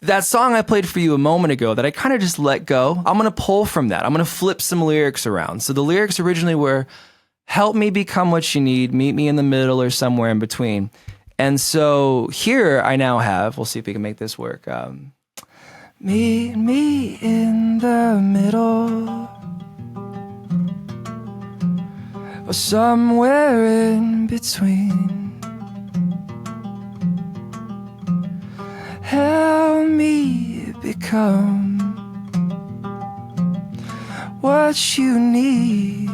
that song I played for you a moment ago that I kind of just let go, I'm going to pull from that. I'm going to flip some lyrics around. So the lyrics originally were, help me become what you need, meet me in the middle or somewhere in between. And so here I now have, we'll see if we can make this work. Meet me in the middle or somewhere in between. Help me become what you need.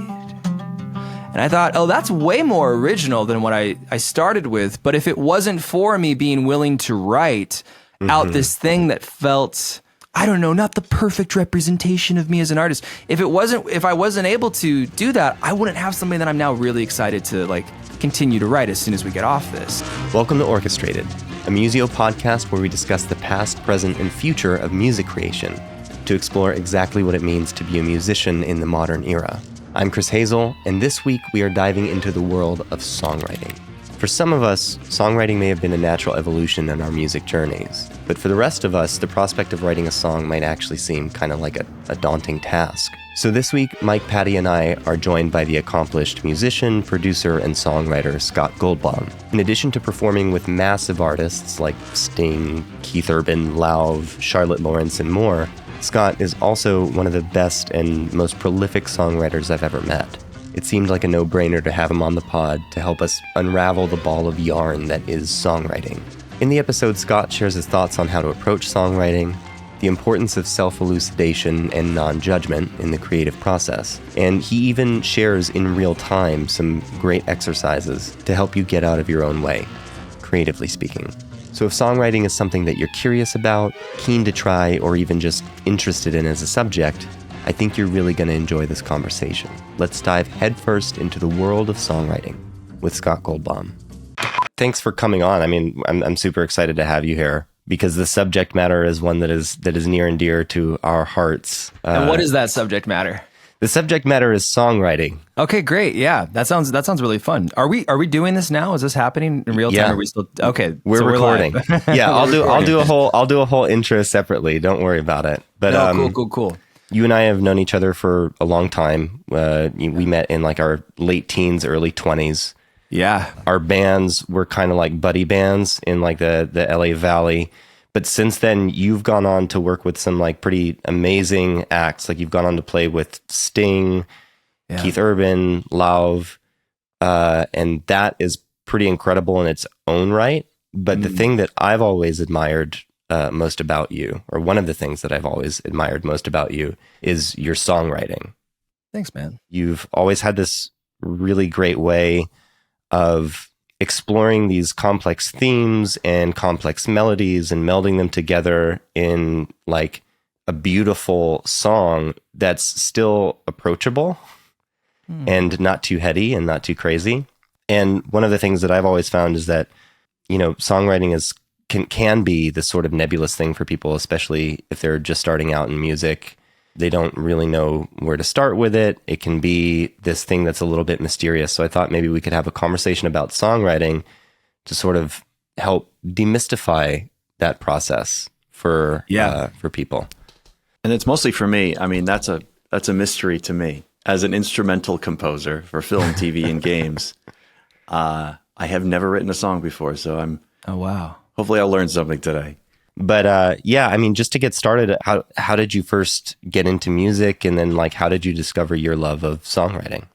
And I thought, oh, that's way more original than what I started with. But if it wasn't for me being willing to write out this thing that felt, I don't know, not the perfect representation of me as an artist. If I wasn't able to do that, I wouldn't have something that I'm now really excited to like continue to write as soon as we get off this. Welcome to Orchestrated, a Musio podcast where we discuss the past, present, and future of music creation to explore exactly what it means to be a musician in the modern era. I'm Chris Hazel, and this week we are diving into the world of songwriting. For some of us, songwriting may have been a natural evolution in our music journeys, but for the rest of us, the prospect of writing a song might actually seem kind of like a daunting task. So this week, Mike Patti and I are joined by the accomplished musician, producer, and songwriter Scott Goldbaum. In addition to performing with massive artists like Sting, Keith Urban, Lauv, Charlotte Lawrence, and more, Scott is also one of the best and most prolific songwriters I've ever met. It seemed like a no-brainer to have him on the pod to help us unravel the ball of yarn that is songwriting. In the episode, Scott shares his thoughts on how to approach songwriting, the importance of self-elucidation and non-judgement in the creative process, and he even shares in real time some great exercises to help you get out of your own way, creatively speaking. So if songwriting is something that you're curious about, keen to try, or even just interested in as a subject, I think you're really going to enjoy this conversation. Let's dive headfirst into the world of songwriting with Scott Goldbaum. Thanks for coming on. I mean, I'm super excited to have you here because the subject matter is one that is near and dear to our hearts. And what is that subject matter? The subject matter is songwriting. Okay, great. Yeah, that sounds really fun. Are we doing this now? Is this happening in real time? Yeah. Are we still okay? We're recording. Yeah, I'll do a whole intro separately. Don't worry about it. But cool. You and I have known each other for a long time. We met in like our late teens, early 20s. Yeah. Our bands were kind of like buddy bands in like the LA Valley. But since then, you've gone on to work with some like pretty amazing acts. Like you've gone on to play with Sting, Keith Urban, Lauv, and that is pretty incredible in its own right. But the thing that I've always admired most about you, or one of the things that I've always admired most about you, is your songwriting. Thanks, man. You've always had this really great way of exploring these complex themes and complex melodies and melding them together in like a beautiful song that's still approachable and not too heady and not too crazy. And one of the things that I've always found is that, you know, songwriting can be this sort of nebulous thing for people, especially if they're just starting out in music. They don't really know where to start with it. It can be this thing that's a little bit mysterious. So I thought maybe we could have a conversation about songwriting to sort of help demystify that process for people. And it's mostly for me. I mean, that's a mystery to me as an instrumental composer for film, TV, and games. I have never written a song before, so Oh, wow. Hopefully I'll learn something today. But I mean, just to get started, how did you first get into music? And then like, how did you discover your love of songwriting?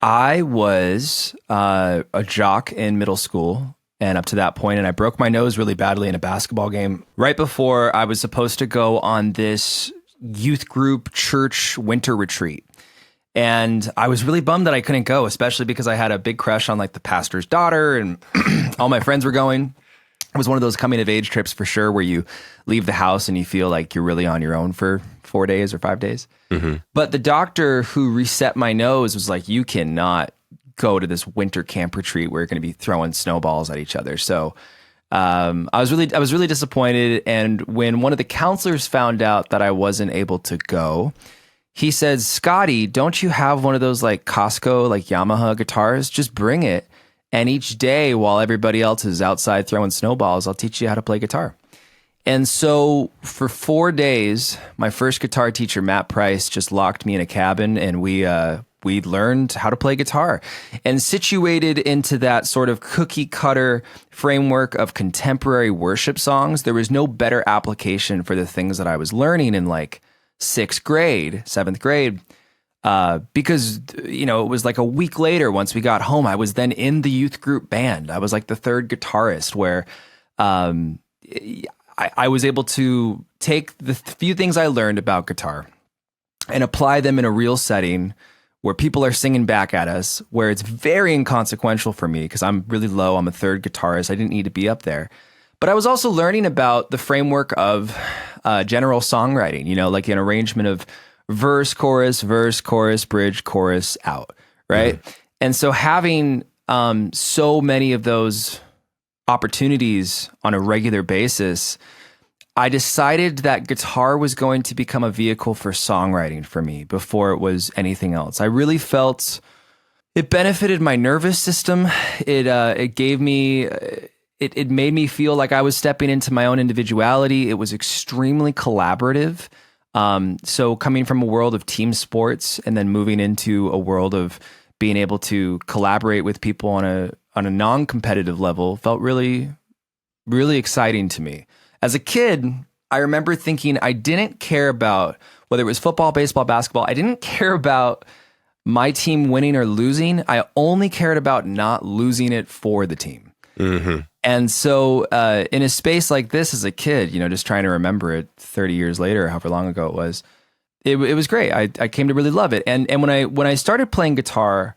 I was a jock in middle school and up to that point, and I broke my nose really badly in a basketball game right before I was supposed to go on this youth group church winter retreat. And I was really bummed that I couldn't go, especially because I had a big crush on like the pastor's daughter and all my friends were going. It was one of those coming of age trips for sure, where you leave the house and you feel like you're really on your own for 4 days or 5 days. Mm-hmm. But the doctor who reset my nose was like, you cannot go to this winter camp retreat where you're going to be throwing snowballs at each other. So I was really disappointed. And when one of the counselors found out that I wasn't able to go, he said, Scotty, don't you have one of those like Costco, like Yamaha guitars? Just bring it. And each day while everybody else is outside throwing snowballs, I'll teach you how to play guitar. And so for 4 days, my first guitar teacher, Matt Price, just locked me in a cabin, and we learned how to play guitar. And situated into that sort of cookie cutter framework of contemporary worship songs, there was no better application for the things that I was learning in like 6th grade, 7th grade. Because, it was like a week later, once we got home, I was then in the youth group band. I was like the third guitarist, where I was able to take the few things I learned about guitar and apply them in a real setting where people are singing back at us, where it's very inconsequential for me because I'm really low. I'm a third guitarist. I didn't need to be up there. But I was also learning about the framework of general songwriting, like an arrangement of verse, chorus, bridge, chorus, out, right? And so having so many of those opportunities on a regular basis, I decided that guitar was going to become a vehicle for songwriting for me before it was anything else. I really felt it benefited my nervous system. It gave me, it made me feel like I was stepping into my own individuality. It was extremely collaborative. So coming from a world of team sports and then moving into a world of being able to collaborate with people on a non-competitive level felt really, really exciting to me. As a kid, I remember thinking I didn't care about whether it was football, baseball, basketball. I didn't care about my team winning or losing. I only cared about not losing it for the team. Mm-hmm. And so in a space like this as a kid, just trying to remember it 30 years later, however long ago it was, it was great. I came to really love it. And when I started playing guitar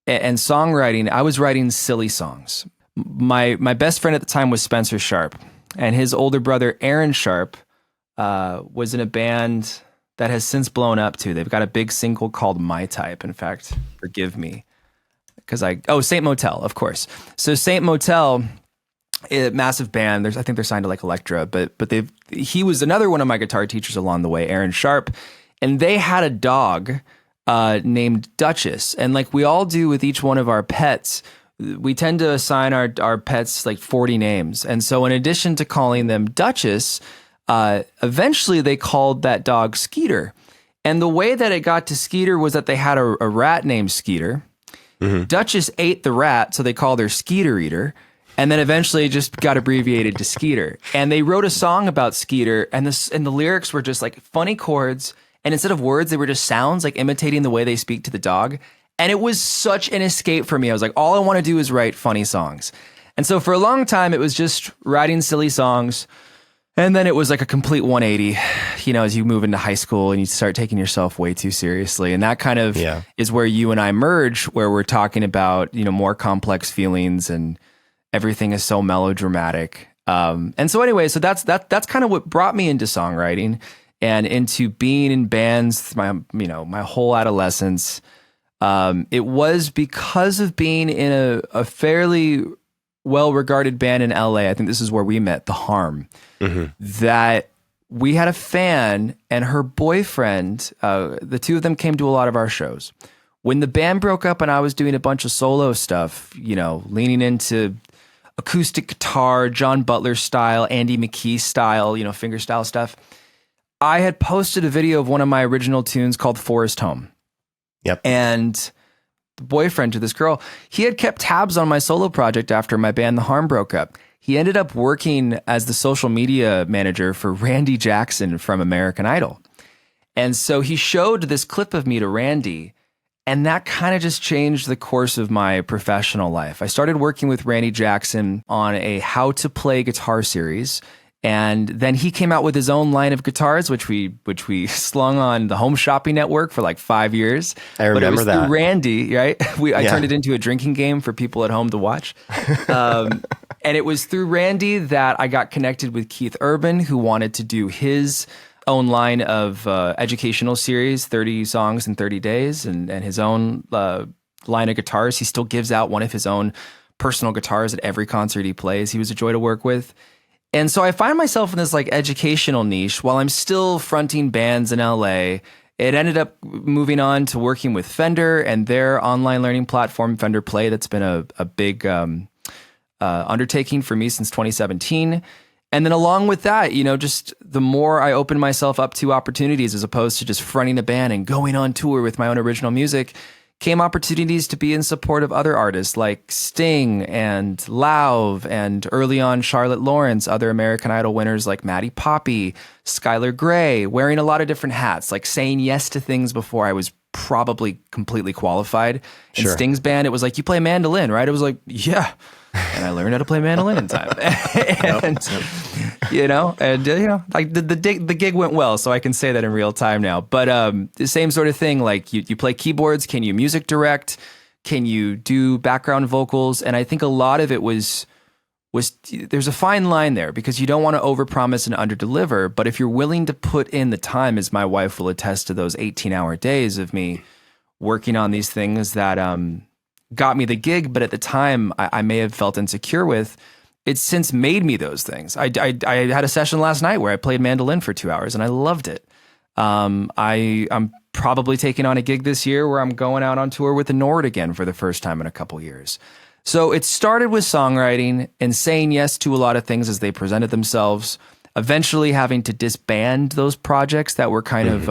and songwriting, I was writing silly songs. My best friend at the time was Spencer Sharp, and his older brother, Aaron Sharp, was in a band that has since blown up too. They've got a big single called My Type. In fact, forgive me. Saint Motel, of course. So Saint Motel, a massive band. I think they're signed to like Elektra, but he was another one of my guitar teachers along the way, Aaron Sharp, and they had a dog named Duchess, and like we all do with each one of our pets, we tend to assign our pets like 40 names, and so in addition to calling them Duchess, eventually they called that dog Skeeter, and the way that it got to Skeeter was that they had a rat named Skeeter. Mm-hmm. Duchess ate the rat, so they called her Skeeter Eater. And then eventually it just got abbreviated to Skeeter. And they wrote a song about Skeeter, and the lyrics were just like funny chords. And instead of words, they were just sounds, like imitating the way they speak to the dog. And it was such an escape for me. I was like, all I want to do is write funny songs. And so for a long time, it was just writing silly songs. And then it was like a complete 180, as you move into high school and you start taking yourself way too seriously. And that kind of is where you and I merge, where we're talking about, more complex feelings and everything is so melodramatic. And so anyway, so that's kind of what brought me into songwriting and into being in bands my whole adolescence. It was because of being in a fairly well-regarded band in LA. I think this is where we met, The Harm, that we had a fan and her boyfriend, the two of them came to a lot of our shows. When the band broke up and I was doing a bunch of solo stuff, leaning into acoustic guitar, John Butler style, Andy McKee style, fingerstyle stuff, I had posted a video of one of my original tunes called Forest Home. Yep. And the boyfriend to this girl, he had kept tabs on my solo project after my band The Harm broke up. He ended up working as the social media manager for Randy Jackson from American Idol. And so he showed this clip of me to Randy, and that kind of just changed the course of my professional life. I started working with Randy Jackson on a how to play guitar series. And then he came out with his own line of guitars, which we slung on the Home Shopping Network for like 5 years. I remember but it was that. Through Randy, right? I turned it into a drinking game for people at home to watch. And it was through Randy that I got connected with Keith Urban, who wanted to do his own line of educational series, 30 songs in 30 days, and his own line of guitars. He still gives out one of his own personal guitars at every concert he plays. He was a joy to work with. And so I find myself in this like educational niche while I'm still fronting bands in LA. It ended up moving on to working with Fender and their online learning platform, Fender Play. That's been a big undertaking for me since 2017. And then along with that, just the more I opened myself up to opportunities as opposed to just fronting a band and going on tour with my own original music, came opportunities to be in support of other artists like Sting and Lauv and early on Charlotte Lawrence, other American Idol winners like Maddie Poppy, Skylar Grey, wearing a lot of different hats, like saying yes to things before I was probably completely qualified. In Sting's band, it was like, you play mandolin, right? It was like, yeah. And I learned how to play mandolin in time. Like the gig went well, so I can say that in real time now. But the same sort of thing, like you play keyboards, can you music direct? Can you do background vocals? And I think a lot of it was there's a fine line there because you don't want to overpromise and underdeliver. But if you're willing to put in the time, as my wife will attest to those 18-hour days of me working on these things that got me the gig, but at the time I may have felt insecure with, it's since made me those things. I had a session last night where I played mandolin for 2 hours and I loved it. I'm probably taking on a gig this year where I'm going out on tour with the Nord again for the first time in a couple years. So it started with songwriting and saying yes to a lot of things as they presented themselves, eventually having to disband those projects that were kind of,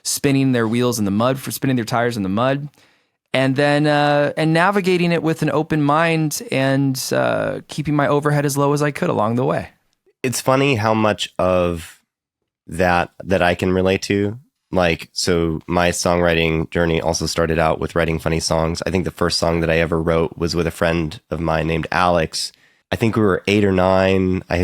spinning their wheels in the mud, for spinning their tires in the mud. And then and navigating it with an open mind and keeping my overhead as low as I could along the way. It's funny how much of that I can relate to. Like, so my songwriting journey also started out with writing funny songs. I think the first song that I ever wrote was with a friend of mine named Alex. I think we were 8 or 9. I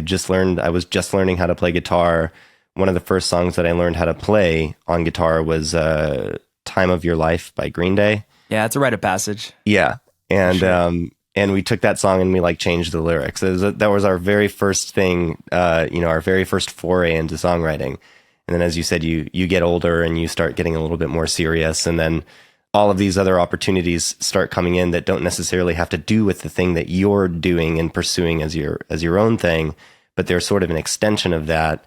was just learning how to play guitar. One of the first songs that I learned how to play on guitar was Time of Your Life by Green Day. Yeah, it's a rite of passage. Yeah. And and we took that song and we like changed the lyrics. That was our very first thing, our very first foray into songwriting. And then, as you said, you get older and you start getting a little bit more serious. And then all of these other opportunities start coming in that don't necessarily have to do with the thing that you're doing and pursuing as your own thing, but they're sort of an extension of that.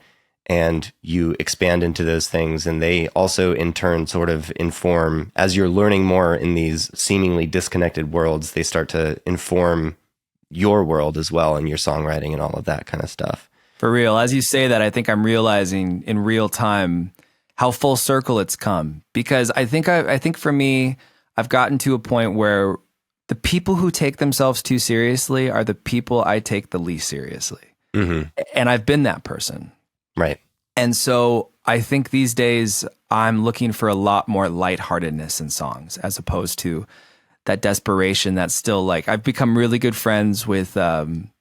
And you expand into those things, and they also in turn sort of inform, as you're learning more in these seemingly disconnected worlds, they start to inform your world as well and your songwriting and all of that kind of stuff. For real. As you say that, I think I'm realizing in real time how full circle it's come, because I think for me, I've gotten to a point where the people who take themselves too seriously are the people I take the least seriously. Mm-hmm. And I've been that person. Right. And so I think these days I'm looking for a lot more lightheartedness in songs as opposed to that desperation that's still like, I've become really good friends with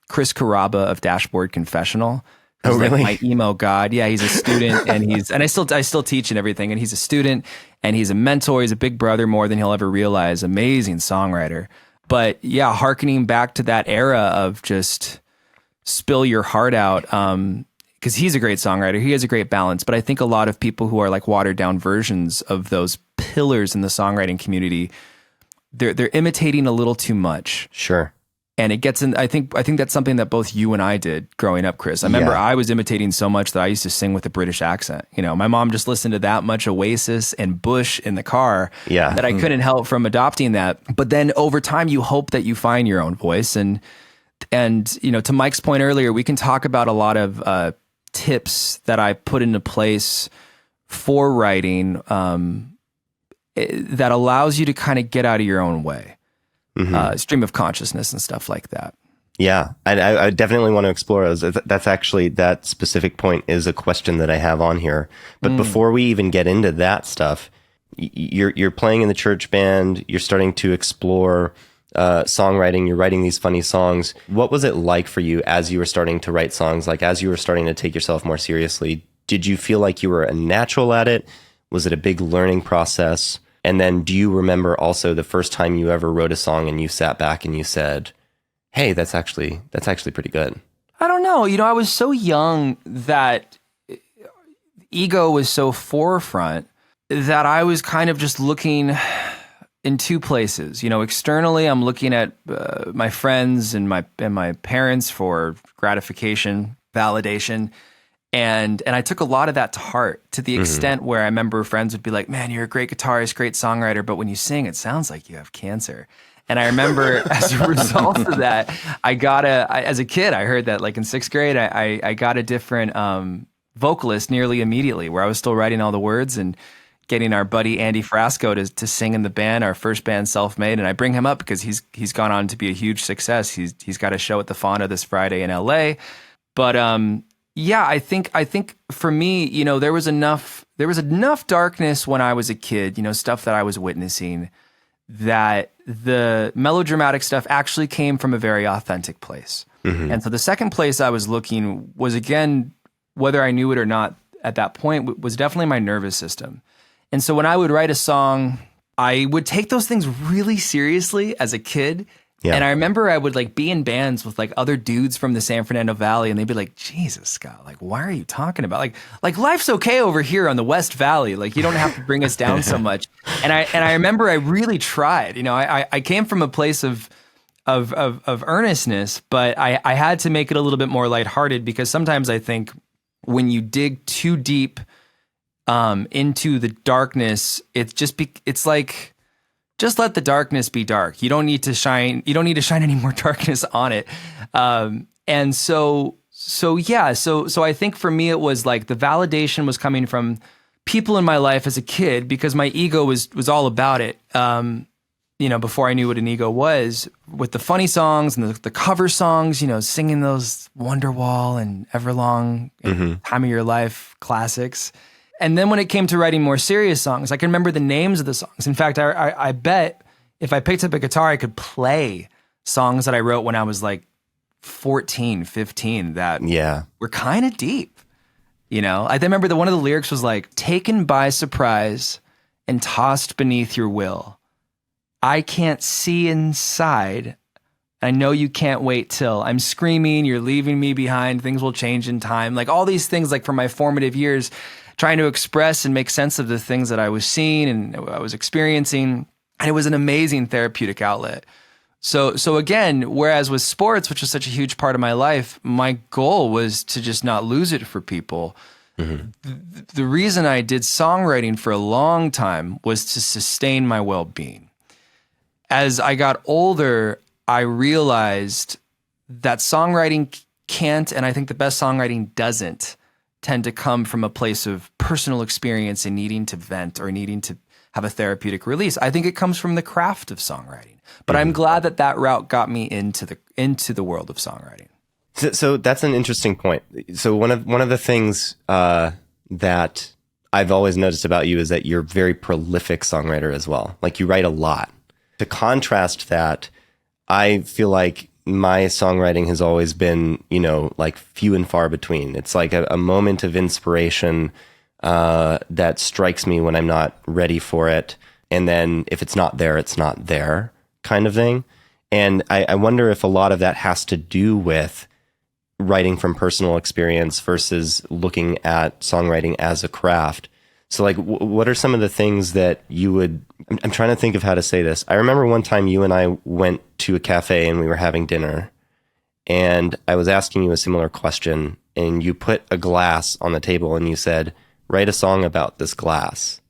Chris Carrabba of Dashboard Confessional. Oh, really? Like my emo god. Yeah, he's a student and I still teach and everything. And he's a student and he's a mentor. He's a big brother more than he'll ever realize. Amazing songwriter. But yeah, hearkening back to that era of just spill your heart out. Because he's a great songwriter. He has a great balance. But I think a lot of people who are like watered down versions of those pillars in the songwriting community, they're imitating a little too much. Sure. And it gets in, I think that's something that both you and I did growing up, Chris. I remember I was imitating so much that I used to sing with a British accent. My mom just listened to that much Oasis and Bush in the car that I couldn't help from adopting that. But then over time, you hope that you find your own voice. And to Mike's point earlier, we can talk about a lot of tips that I put into place for writing that allows you to kind of get out of your own way. Stream of consciousness and stuff like that. Yeah, I definitely want to explore those. That's actually, that specific point is a question that I have on here. But before we even get into that stuff, you're playing in the church band, you're starting to explore songwriting, you're writing these funny songs. What was it like for you as you were starting to write songs? Like as you were starting to take yourself more seriously, did you feel like you were a natural at it? Was it a big learning process? And then do you remember also the first time you ever wrote a song and you sat back and you said, hey, that's actually pretty good? I don't know. I was so young that ego was so forefront that I was kind of just looking in two places. Externally, I'm looking at my friends and my parents for gratification, validation. And I took a lot of that to heart, to the extent where I remember friends would be like, man, you're a great guitarist, great songwriter, but when you sing, it sounds like you have cancer. And I remember as a result of that, as a kid, I heard that like in sixth grade, I got a different vocalist nearly immediately, where I was still writing all the words and getting our buddy Andy Frasco to sing in the band, our first band, Self-Made. And I bring him up because he's gone on to be a huge success. He's got a show at the Fauna this Friday in LA. But yeah, I think for me, you know, there was enough darkness when I was a kid, you know, stuff that I was witnessing, that the melodramatic stuff actually came from a very authentic place. Mm-hmm. And so the second place I was looking was, again, whether I knew it or not at that point, was definitely my nervous system. And so when I would write a song, I would take those things really seriously as a kid. Yeah. And I remember I would like be in bands with like other dudes from the San Fernando Valley, and they'd be like, Jesus, Scott, like, why are you talking about like life's okay over here on the West Valley. Like, you don't have to bring us down so much. And I remember I really tried, you know, I came from a place of earnestness, but I had to make it a little bit more lighthearted, because sometimes I think when you dig too deep into the darkness, it's like, just let the darkness be dark. You don't need to shine any more darkness on it. And so I think for me, it was like the validation was coming from people in my life as a kid, because my ego was all about it. You know, before I knew what an ego was, with the funny songs and the cover songs, you know, singing those Wonderwall and Everlong and Time of Your Life classics. And then when it came to writing more serious songs, I can remember the names of the songs. In fact, I bet if I picked up a guitar, I could play songs that I wrote when I was like 14, 15 that were kind of deep. You know, I remember that one of the lyrics was like, taken by surprise and tossed beneath your will. I can't see inside. I know you can't wait till I'm screaming, you're leaving me behind. Things will change in time. Like all these things, like from my formative years, trying to express and make sense of the things that I was seeing and I was experiencing. And it was an amazing therapeutic outlet. So again, whereas with sports, which was such a huge part of my life, my goal was to just not lose it for people. Mm-hmm. The reason I did songwriting for a long time was to sustain my well-being. As I got older, I realized that songwriting can't, and I think the best songwriting doesn't, tend to come from a place of personal experience and needing to vent or needing to have a therapeutic release. I think it comes from the craft of songwriting. But I'm glad that route got me into the world of songwriting. So that's an interesting point. So one of the things that I've always noticed about you is that you're a very prolific songwriter as well. Like, you write a lot. To contrast that, I feel like my songwriting has always been, you know, like few and far between. It's like a moment of inspiration that strikes me when I'm not ready for it. And then if it's not there, it's not there, kind of thing. And I wonder if a lot of that has to do with writing from personal experience versus looking at songwriting as a craft. So like, what are some of the things that you would, I'm trying to think of how to say this. I remember one time you and I went to a cafe and we were having dinner, and I was asking you a similar question, and you put a glass on the table and you said, write a song about this glass.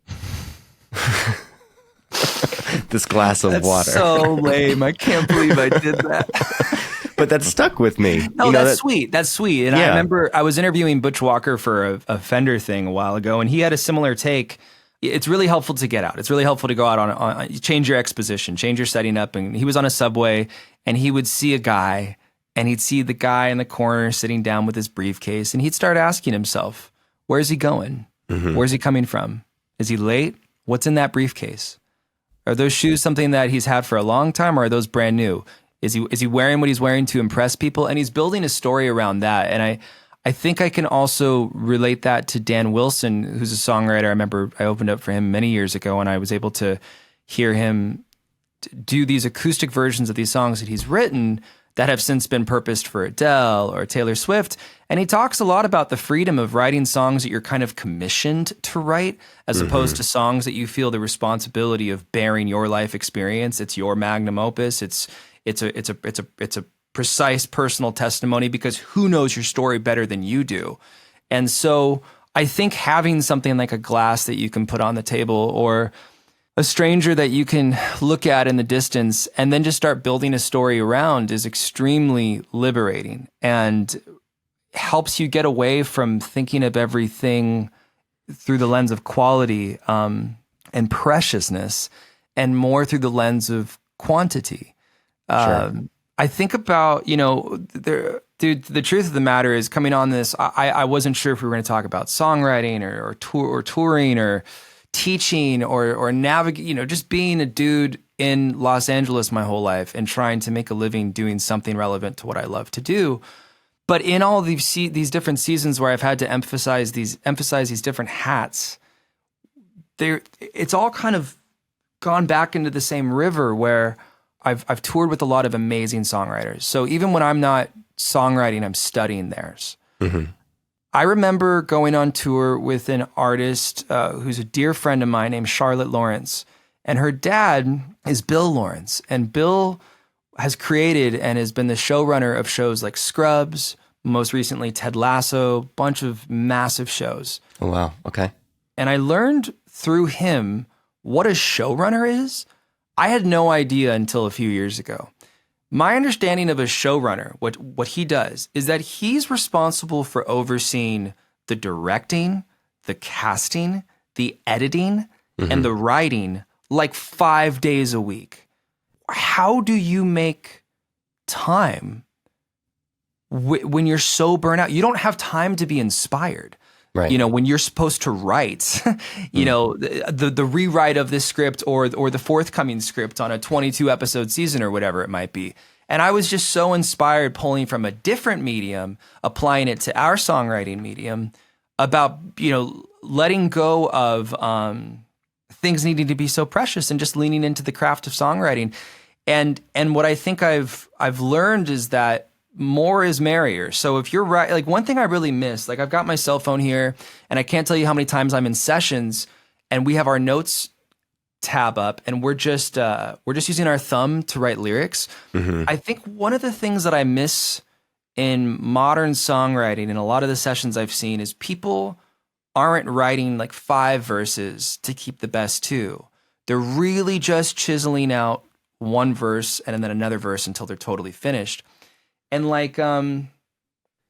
This glass of water. That's so lame. I can't believe I did that. But that stuck with me. No, that's sweet. That's sweet. And I remember I was interviewing Butch Walker for a Fender thing a while ago, and he had a similar take. It's really helpful to get out. It's really helpful to go out on change your exposition, change your setting up. And he was on a subway, and he would see a guy, and he'd see the guy in the corner sitting down with his briefcase, and he'd start asking himself, where's he going? Mm-hmm. Where's he coming from? Is he late? What's in that briefcase? Are those shoes something that he's had for a long time, or are those brand new? Is he wearing what he's wearing to impress people? And he's building a story around that. And I think I can also relate that to Dan Wilson, who's a songwriter. I remember I opened up for him many years ago, and I was able to hear him do these acoustic versions of these songs that he's written that have since been purposed for Adele or Taylor Swift. And he talks a lot about the freedom of writing songs that you're kind of commissioned to write, as opposed to songs that you feel the responsibility of bearing your life experience. It's your magnum opus. It's a precise personal testimony, because who knows your story better than you do? And so I think having something like a glass that you can put on the table, or a stranger that you can look at in the distance and then just start building a story around is extremely liberating and helps you get away from thinking of everything through the lens of quality and preciousness and more through the lens of quantity. Sure. I think about, dude, the truth of the matter is coming on this, I wasn't sure if we were going to talk about songwriting or touring or teaching or navigate, just being a dude in Los Angeles my whole life and trying to make a living doing something relevant to what I love to do. But in all these different seasons where I've had to emphasize these different hats, it's all kind of gone back into the same river where I've toured with a lot of amazing songwriters. So even when I'm not songwriting, I'm studying theirs. Mm-hmm. I remember going on tour with an artist who's a dear friend of mine named Charlotte Lawrence, and her dad is Bill Lawrence, and Bill has created and has been the showrunner of shows like Scrubs, most recently Ted Lasso, bunch of massive shows. Oh, wow. Okay. And I learned through him what a showrunner is. I had no idea until a few years ago. My understanding of a showrunner, what he does, is that he's responsible for overseeing the directing, the casting, the editing, and the writing like 5 days a week. How do you make time when you're so burnt out? You don't have time to be inspired. Right. When you're supposed to write, the rewrite of this script or the forthcoming script on a 22 episode season or whatever it might be. And I was just so inspired pulling from a different medium, applying it to our songwriting medium about, letting go of things needing to be so precious and just leaning into the craft of songwriting. And what I think I've learned is that more is merrier. So if you're right, like one thing I really miss, like I've got my cell phone here and I can't tell you how many times I'm in sessions and we have our notes tab up and we're just using our thumb to write lyrics. Mm-hmm. I think one of the things that I miss in modern songwriting and a lot of the sessions I've seen is people aren't writing like 5 verses to keep the best 2. They're really just chiseling out one verse and then another verse until they're totally finished. And like, I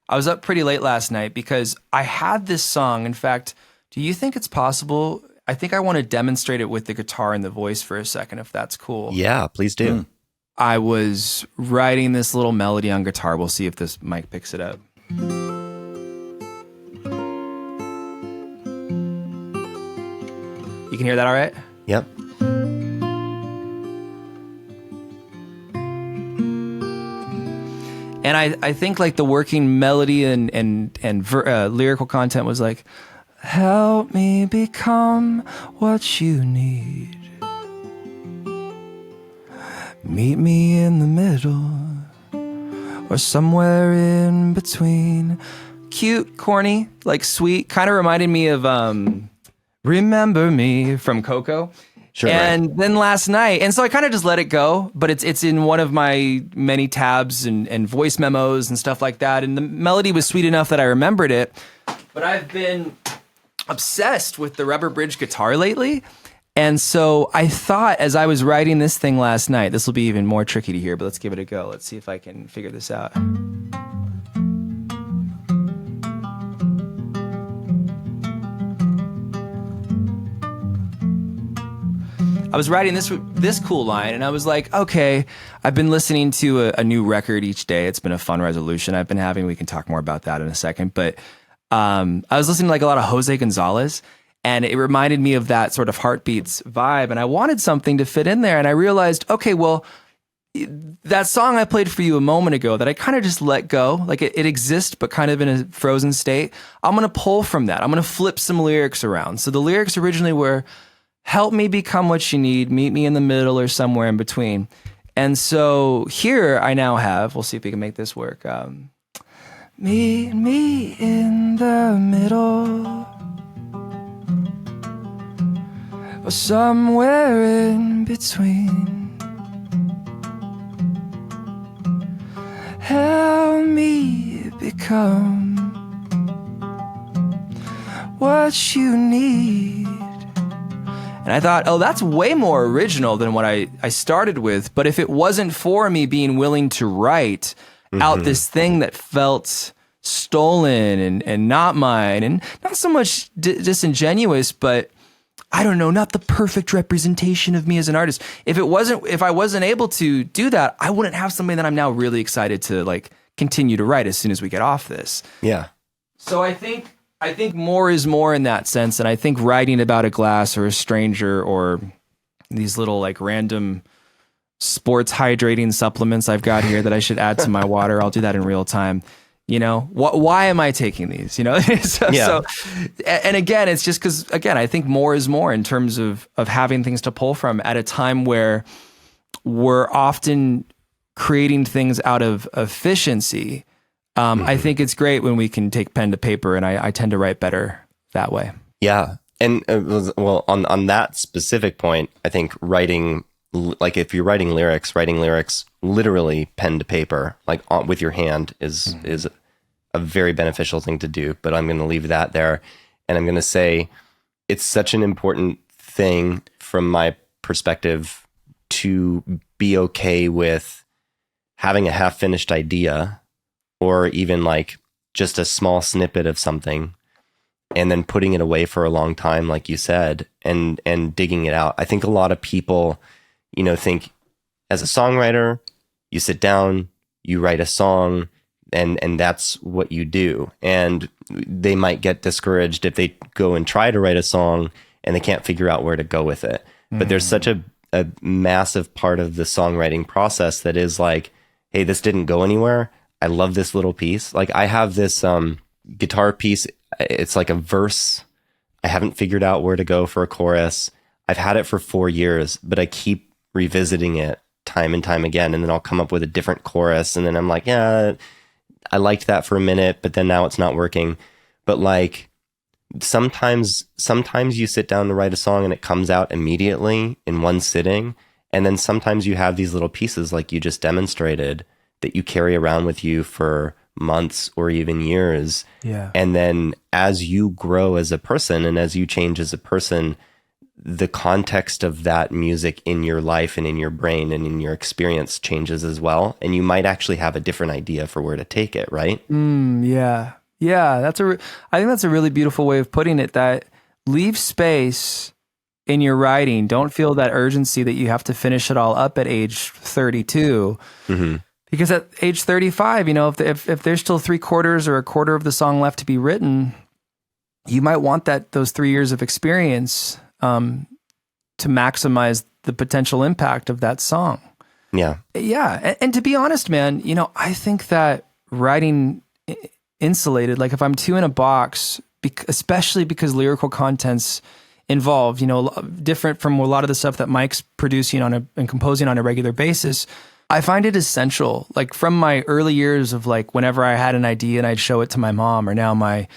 was up pretty late last night because I had this song. In fact, do you think it's possible? I think I want to demonstrate it with the guitar and the voice for a second, if that's cool. Yeah, please do. I was writing this little melody on guitar. We'll see if this mic picks it up. You can hear that all right? Yep. And I think like the working melody and lyrical content was like, help me become what you need. Meet me in the middle or somewhere in between. Cute, corny, like sweet. Kind of reminded me of Remember Me from Coco. Sure. And then last night, and so I kind of just let it go, but it's in one of my many tabs and voice memos and stuff like that. And the melody was sweet enough that I remembered it. But I've been obsessed with the rubber bridge guitar lately. And so I thought as I was writing this thing last night, this will be even more tricky to hear, but let's give it a go. Let's see if I can figure this out. I was writing this cool line, and I was like, okay, I've been listening to a new record each day. It's been a fun resolution I've been having. We can talk more about that in a second. But I was listening to like a lot of Jose Gonzalez, and it reminded me of that sort of Heartbeats vibe. And I wanted something to fit in there. And I realized, okay, well, that song I played for you a moment ago that I kind of just let go, like it exists, but kind of in a frozen state. I'm going to pull from that. I'm going to flip some lyrics around. So the lyrics originally were, help me become what you need, meet me in the middle or somewhere in between. And so here I now have, we'll see if we can make this work. Meet me in the middle or somewhere in between. Help me become what you need. And I thought, oh, that's way more original than what I started with. But if it wasn't for me being willing to write out this thing that felt stolen and not mine, and not so much disingenuous, but I don't know, not the perfect representation of me as an artist. If I wasn't able to do that, I wouldn't have something that I'm now really excited to like continue to write as soon as we get off this. Yeah. So I think more is more in that sense. And I think writing about a glass or a stranger or these little like random sports hydrating supplements I've got here that I should add to my water, I'll do that in real time. You know, why am I taking these? You know, so, and again, it's just because, again, I think more is more in terms of having things to pull from at a time where we're often creating things out of efficiency. I think it's great when we can take pen to paper, and I tend to write better that way. Yeah. And well, on that specific point, I think writing, like if you're writing lyrics literally pen to paper, like with your hand is a very beneficial thing to do, but I'm going to leave that there. And I'm going to say it's such an important thing from my perspective to be okay with having a half-finished idea or even like just a small snippet of something and then putting it away for a long time, like you said, and digging it out. I think a lot of people, you know, think as a songwriter, you sit down, you write a song, and that's what you do. And they might get discouraged if they go and try to write a song and they can't figure out where to go with it. But there's such a massive part of the songwriting process that is like, hey, this didn't go anywhere. I love this little piece. Like I have this guitar piece. It's like a verse. I haven't figured out where to go for a chorus. I've had it for 4 years, but I keep revisiting it time and time again. And then I'll come up with a different chorus. And then I'm like, yeah, I liked that for a minute, but then now it's not working. But like sometimes you sit down to write a song and it comes out immediately in one sitting. And then sometimes you have these little pieces like you just demonstrated that you carry around with you for months or even years. Yeah. And then as you grow as a person and as you change as a person, the context of that music in your life and in your brain and in your experience changes as well. And you might actually have a different idea for where to take it, right? Yeah. Yeah. I think that's a really beautiful way of putting it, that leave space in your writing. Don't feel that urgency that you have to finish it all up at age 32. Because at age 35, you know, if there's still 3/4 or a quarter of the song left to be written, you might want those 3 years of experience to maximize the potential impact of that song. Yeah. Yeah. And to be honest, man, you know, I think that writing insulated, like if I'm too in a box, especially because lyrical content's involved, you know, different from a lot of the stuff that Mike's producing and composing on a regular basis, I find it essential. Like from my early years of like whenever I had an idea and I'd show it to my mom, or now my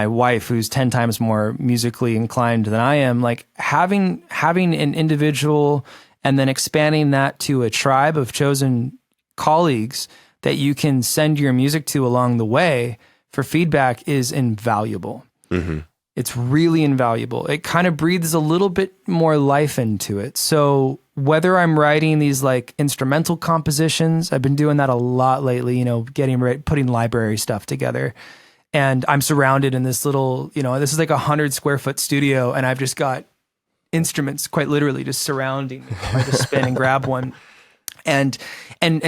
wife, who's 10 times more musically inclined than I am, like having an individual and then expanding that to a tribe of chosen colleagues that you can send your music to along the way for feedback is invaluable. It's really invaluable. It kind of breathes a little bit more life into it. So whether I'm writing these like instrumental compositions, I've been doing that a lot lately, you know, putting library stuff together. And I'm surrounded in this little, you know, this is like 100 square foot studio, and I've just got instruments quite literally just surrounding me. I just spin and grab one. And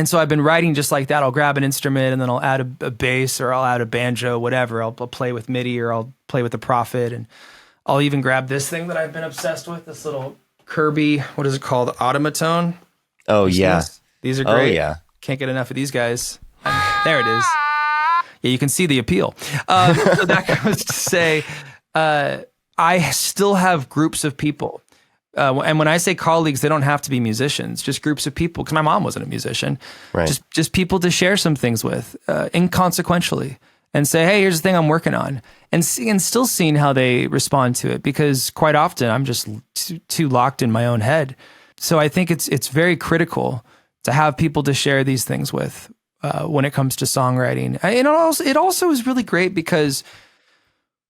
so I've been writing just like that. I'll grab an instrument and then I'll add a bass, or I'll add a banjo, whatever. I'll play with MIDI, or I'll play with the Prophet, and I'll even grab this thing that I've been obsessed with, this little Kirby, what is it called? Automaton. Oh, yeah. These are great. Oh, yeah. Can't get enough of these guys. There it is. Yeah, you can see the appeal. So that goes to say, I still have groups of people. And when I say colleagues, they don't have to be musicians, just groups of people, because my mom wasn't a musician. Right. Just people to share some things with, inconsequentially, and say, hey, here's the thing I'm working on, and still seeing how they respond to it, because quite often I'm just too locked in my own head. So I think it's very critical to have people to share these things with when it comes to songwriting. And it also is really great because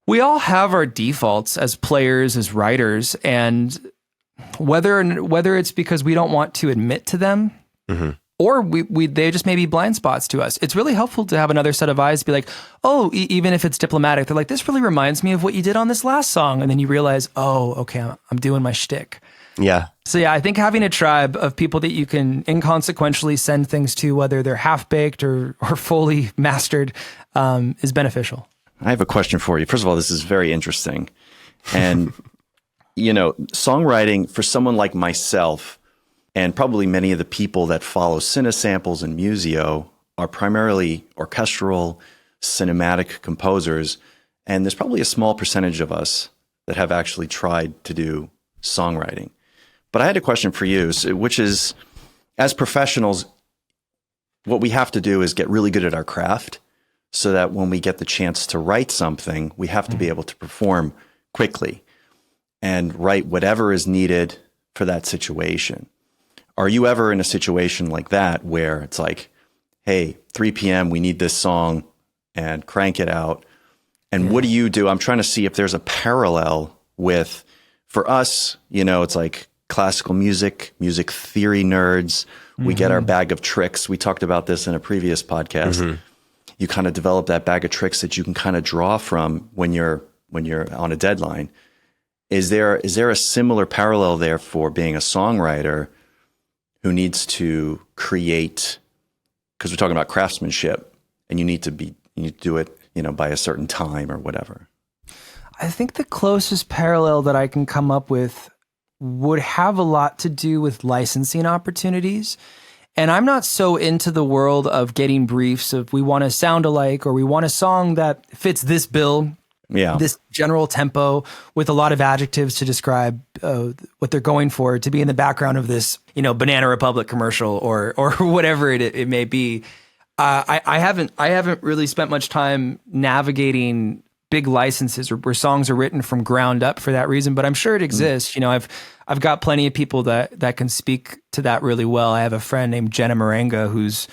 we all have our defaults as players, as writers, and whether it's because we don't want to admit to them, or they just may be blind spots to us. It's really helpful to have another set of eyes to be like, oh, even if it's diplomatic, they're like, this really reminds me of what you did on this last song. And then you realize, oh, okay, I'm doing my shtick. Yeah. So yeah, I think having a tribe of people that you can inconsequentially send things to, whether they're half-baked or fully mastered, is beneficial. I have a question for you. First of all, this is very interesting. And, you know, songwriting for someone like myself, and probably many of the people that follow Cinesamples and Musio, are primarily orchestral, cinematic composers. And there's probably a small percentage of us that have actually tried to do songwriting. But I had a question for you, which is, as professionals, what we have to do is get really good at our craft so that when we get the chance to write something, we have to be able to perform quickly and write whatever is needed for that situation. Are you ever in a situation like that where it's like, hey, 3 p.m., we need this song, and crank it out? And what do you do? I'm trying to see if there's a parallel with, for us, you know, it's like classical music theory nerds. We get our bag of tricks. We talked about this in a previous podcast. You kind of develop that bag of tricks that you can kind of draw from when you're on a deadline. Is there a similar parallel there for being a songwriter who needs to create, because we're talking about craftsmanship, and you need to do it, you know, by a certain time or whatever? I think the closest parallel that I can come up with would have a lot to do with licensing opportunities. And I'm not so into the world of getting briefs of we want to sound alike, or we want a song that fits this bill, this general tempo with a lot of adjectives to describe what they're going for, to be in the background of this, you know, Banana Republic commercial or whatever it may be. I haven't really spent much time navigating big licenses or where songs are written from ground up for that reason, but I'm sure it exists. You know, I've got plenty of people that can speak to that really well. I have a friend named Jenna Morenga who's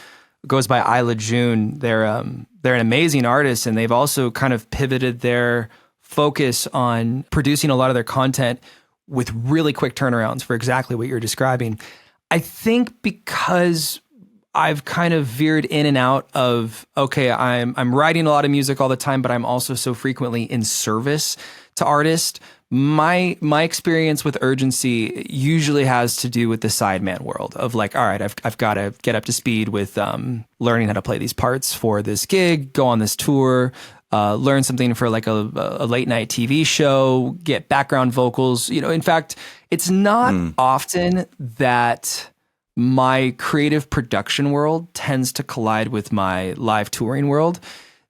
goes by Isla June. They're an amazing artist, and they've also kind of pivoted their focus on producing a lot of their content with really quick turnarounds for exactly what you're describing. I think because I've kind of veered in and out of, okay, I'm writing a lot of music all the time, but I'm also so frequently in service to artists. My experience with urgency usually has to do with the sideman world of like, all right, I've got to get up to speed with learning how to play these parts for this gig, go on this tour, learn something for like a late night TV show, get background vocals. You know, in fact, it's not often that my creative production world tends to collide with my live touring world.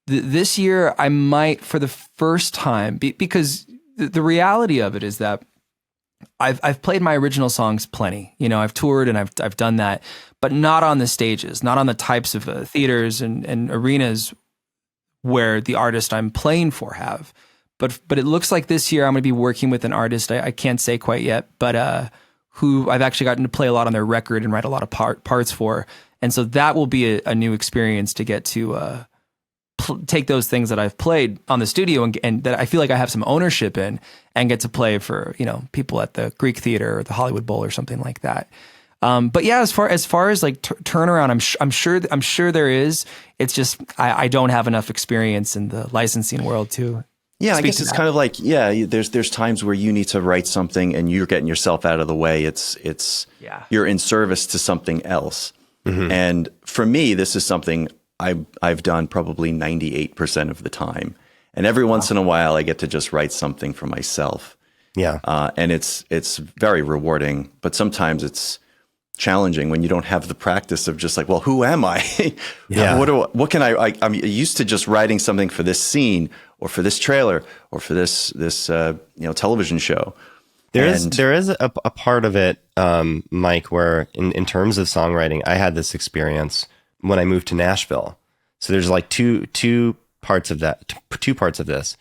This year, I might, for the first time, because the reality of it is that I've played my original songs plenty. You know, I've toured and I've done that, but not on the stages, not on the types of theaters and arenas where the artist I'm playing for have. But it looks like this year I'm going to be working with an artist I can't say quite yet, but who I've actually gotten to play a lot on their record and write a lot of parts for. And so that will be a new experience to get to take those things that I've played on the studio and that I feel like I have some ownership in, and get to play for, you know, people at the Greek Theater or the Hollywood Bowl or something like that. But yeah, as far as like turnaround, I'm sure there is. It's just I don't have enough experience in the licensing world to. Yeah, I guess it's kind of like, there's times where you need to write something and you're getting yourself out of the way. It's you're in service to something else. And for me, this is something I've done probably 98% of the time. And every once in a while I get to just write something for myself. Yeah. And it's very rewarding, but sometimes it's challenging when you don't have the practice of just like, well, who am I? What can I'm used to just writing something for this scene or for this trailer or for this television show. There is a part of it, Mike, where in terms of songwriting, I had this experience when I moved to Nashville. So there's like two parts of that, two parts of this.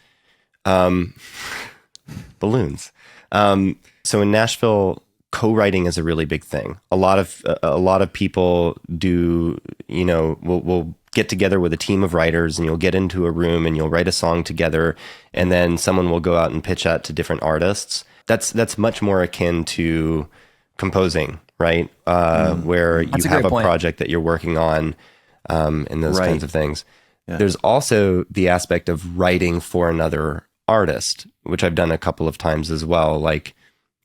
Balloons. So in Nashville, co-writing is a really big thing. A lot of people do, will get together with a team of writers, and you'll get into a room and you'll write a song together, and then someone will go out and pitch that to different artists. That's much more akin to composing, right? Where you have a project that you're working on, and those kinds of things. Yeah. There's also the aspect of writing for another artist, which I've done a couple of times as well. Like,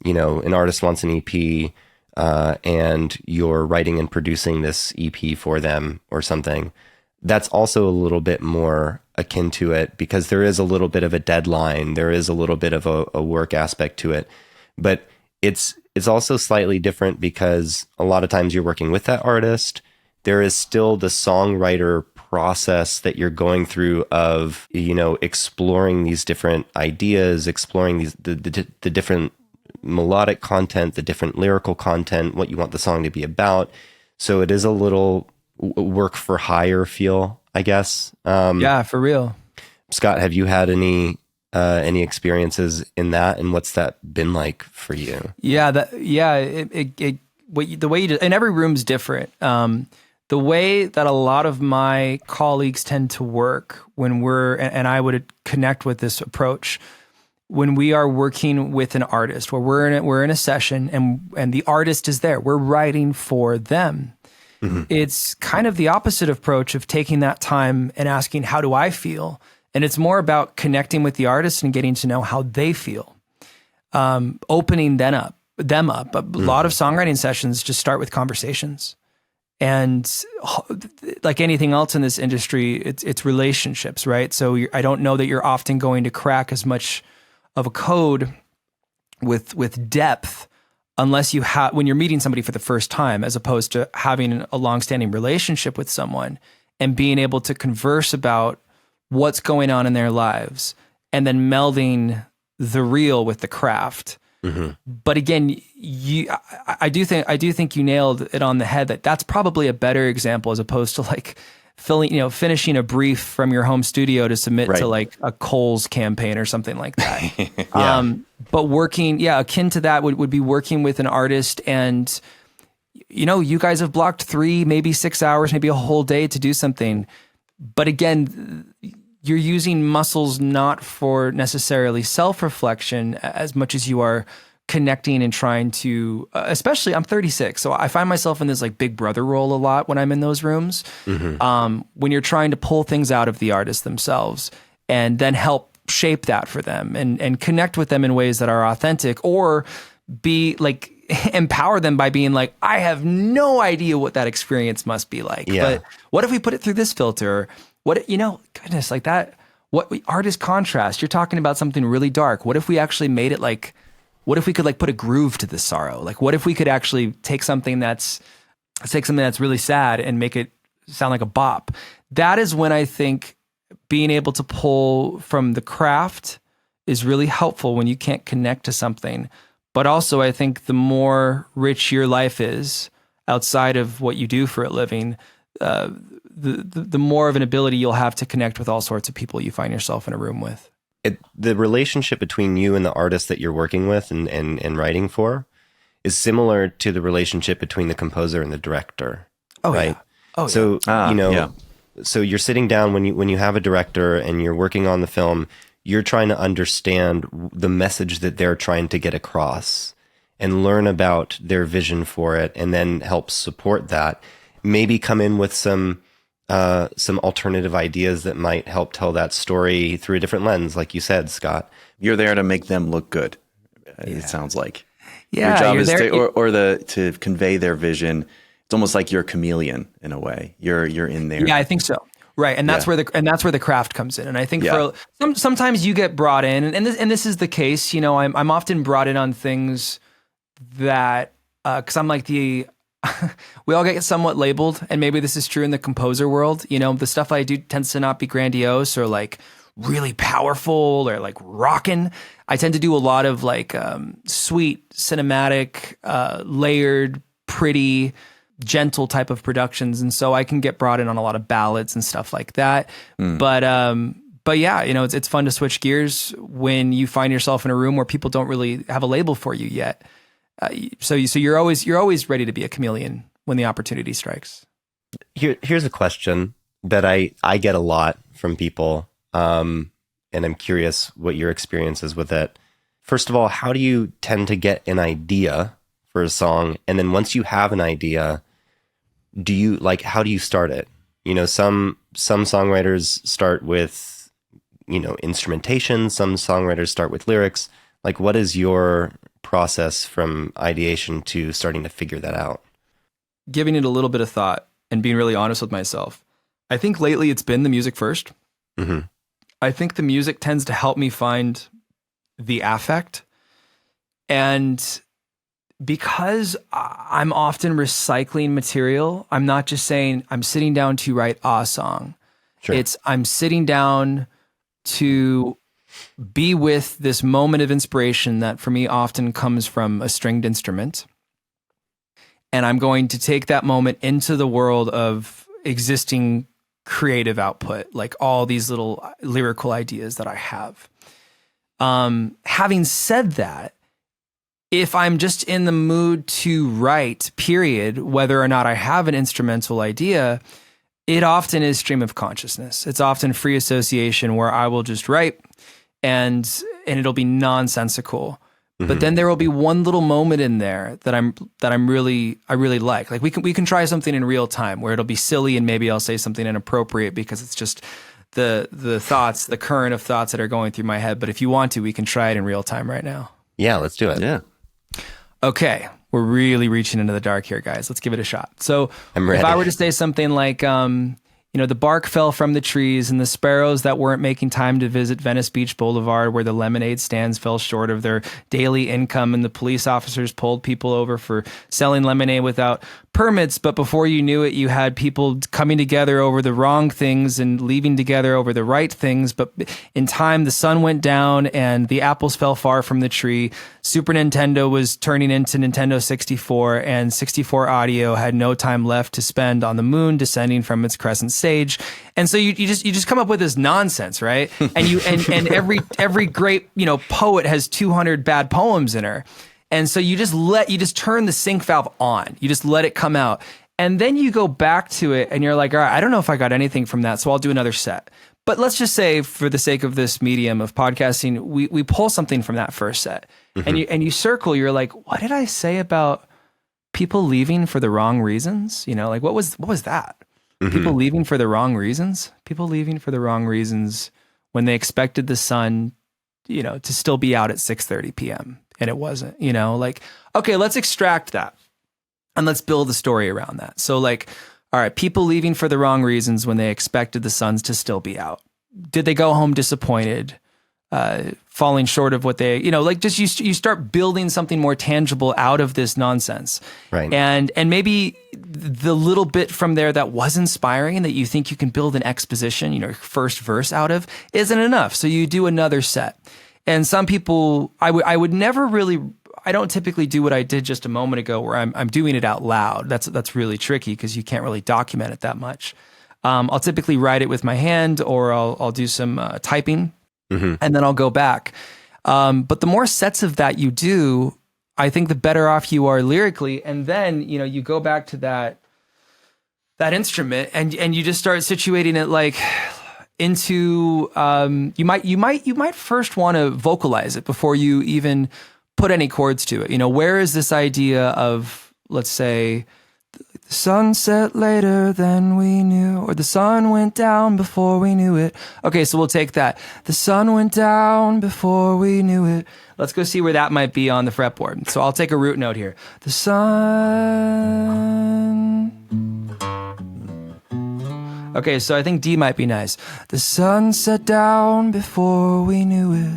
an artist wants an EP, and you're writing and producing this EP for them or something. That's also a little bit more akin to it, because there is a little bit of a deadline. There is a little bit of a work aspect to it, but it's also slightly different because a lot of times you're working with that artist. There is still the songwriter process that you're going through of, exploring these different ideas, exploring the different melodic content, the different lyrical content, what you want the song to be about. So it is a little work for hire feel, I guess. Yeah, for real. Scott, have you had any experiences in that, and what's that been like for you? Yeah, the way you do, and every room's different. The way that a lot of my colleagues tend to work when and I would connect with this approach, when we are working with an artist, where we're in a session and the artist is there, we're writing for them. Mm-hmm. It's kind of the opposite approach of taking that time and asking, how do I feel? And it's more about connecting with the artist and getting to know how they feel. Opening them up. A lot of songwriting sessions just start with conversations. And like anything else in this industry, it's relationships, right? So I don't know that you're often going to crack as much of a code with depth unless you have, when you're meeting somebody for the first time, as opposed to having a longstanding relationship with someone and being able to converse about what's going on in their lives and then melding the real with the craft. Mm-hmm. But again, I do think you nailed it on the head. That's probably a better example as opposed to like finishing a brief from your home studio to submit to like a Kohl's campaign or something like that. Yeah. But working, akin to that would be working with an artist, and you guys have blocked 3, maybe 6 hours, maybe a whole day to do something. But again, you're using muscles not for necessarily self-reflection as much as you are connecting and trying to, especially I'm 36. So I find myself in this like big brother role a lot when I'm in those rooms. Mm-hmm. When you're trying to pull things out of the artist themselves and then help shape that for them and connect with them in ways that are authentic, or be like, empower them by being like, I have no idea what that experience must be like, but what if we put it through this filter? What, goodness, like that, art is contrast. You're talking about something really dark. What if we actually made it like, what if we could like put a groove to this sorrow? Like, what if we could actually take something that's really sad and make it sound like a bop? That is when I think being able to pull from the craft is really helpful when you can't connect to something. But also, I think the more rich your life is outside of what you do for a living, the more of an ability you'll have to connect with all sorts of people you find yourself in a room with. The relationship between you and the artist that you're working with and writing for is similar to the relationship between the composer and the director. Oh, right? Yeah. Oh, so, so you're sitting down when you have a director and you're working on the film, you're trying to understand the message that they're trying to get across and learn about their vision for it, and then help support that. Maybe come in with some alternative ideas that might help tell that story through a different lens, like you said, Scott. You're there to make them look good. It sounds like your job is to convey their vision. It's almost like you're a chameleon in a way. You're in there. Yeah, I think so. Right, and that's where the craft comes in. And I think for sometimes you get brought in, and this is the case. I'm often brought in on things that because I'm like we all get somewhat labeled, and maybe this is true in the composer world. The stuff I do tends to not be grandiose or like really powerful or like rockin'. I tend to do a lot of like sweet, cinematic, layered, pretty, gentle type of productions, and so I can get brought in on a lot of ballads and stuff like that. But yeah, it's fun to switch gears when you find yourself in a room where people don't really have a label for you yet. So you're always ready to be a chameleon when the opportunity strikes. Here's a question that I get a lot from people, and I'm curious what your experience is with it. first of all, how do you tend to get an idea for a song? And then once you have an idea, how do you start it? Some songwriters start with, instrumentation. Some songwriters start with lyrics. Like, what is your process from ideation to starting to figure that out? Giving it a little bit of thought and being really honest with myself. I think lately it's been the music first. Mm-hmm. I think the music tends to help me find the affect. And because I'm often recycling material, I'm not just saying I'm sitting down to write a song. Sure. I'm sitting down to be with this moment of inspiration that for me often comes from a stringed instrument. And I'm going to take that moment into the world of existing creative output, like all these little lyrical ideas that I have. Having said that, if I'm just in the mood to write, period, whether or not I have an instrumental idea, it often is stream of consciousness. It's often free association where I will just write and it'll be nonsensical. Mm-hmm. But then there will be one little moment in there that I really like. Like we can try something in real time where it'll be silly and maybe I'll say something inappropriate because it's just the thoughts, the current of thoughts that are going through my head. But if you want to, we can try it in real time right now. Yeah, let's do it. Yeah. Okay, we're really reaching into the dark here, guys. Let's give it a shot. So I'm ready. If I were to say something like, the bark fell from the trees and the sparrows that weren't making time to visit Venice Beach Boulevard where the lemonade stands fell short of their daily income and the police officers pulled people over for selling lemonade without permits. But before you knew it, you had people coming together over the wrong things and leaving together over the right things. But in time, the sun went down and the apples fell far from the tree. Super Nintendo was turning into Nintendo 64 and 64 audio had no time left to spend on the moon descending from its crescent stage. And so you just come up with this nonsense, right? And every great, poet has 200 bad poems in her. And so you just turn the sync valve on. You just let it come out. And then you go back to it and you're like, all right, I don't know if I got anything from that, so I'll do another set. But let's just say for the sake of this medium of podcasting, we pull something from that first set. Mm-hmm. And you circle, you're like, what did I say about people leaving for the wrong reasons? What was that? Mm-hmm. People leaving for the wrong reasons? People leaving for the wrong reasons when they expected the sun, to still be out at 6:30 p.m. and it wasn't, okay, let's extract that and let's build a story around that. So all right, people leaving for the wrong reasons when they expected the suns to still be out. Did they go home disappointed, falling short of what they, just you start building something more tangible out of this nonsense. Right. And maybe the little bit from there that was inspiring that you think you can build an exposition, first verse out of isn't enough. So you do another set. And some people, I would never really, I don't typically do what I did just a moment ago where I'm doing it out loud. That's really tricky because you can't really document it that much. I'll typically write it with my hand or I'll do some typing and then I'll go back. But the more sets of that you do, I think the better off you are lyrically. And then, you go back to that instrument and you just start situating it into you might first want to vocalize it before you even put any chords to it. Where is this idea of, let's say, the sun set later than we knew, or the sun went down before we knew it. Okay, so we'll take that. The sun went down before we knew it. Let's go see where that might be on the fretboard. So I'll take a root note here. The sun. Okay, so I think D might be nice. The sun set down before we knew it.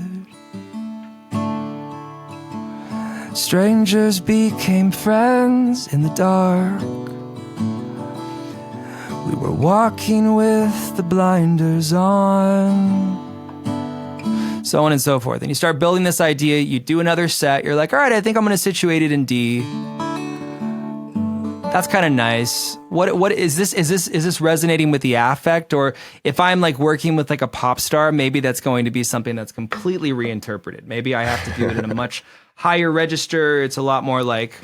Strangers became friends in the dark. We were walking with the blinders on. So on and so forth. And you start building this idea, you do another set, you're like, all right, I think I'm going to situate it in D. That's kind of nice. What is this? Is this resonating with the affect? Or if I'm working with a pop star, maybe that's going to be something that's completely reinterpreted. Maybe I have to do it in a much higher register. It's a lot more like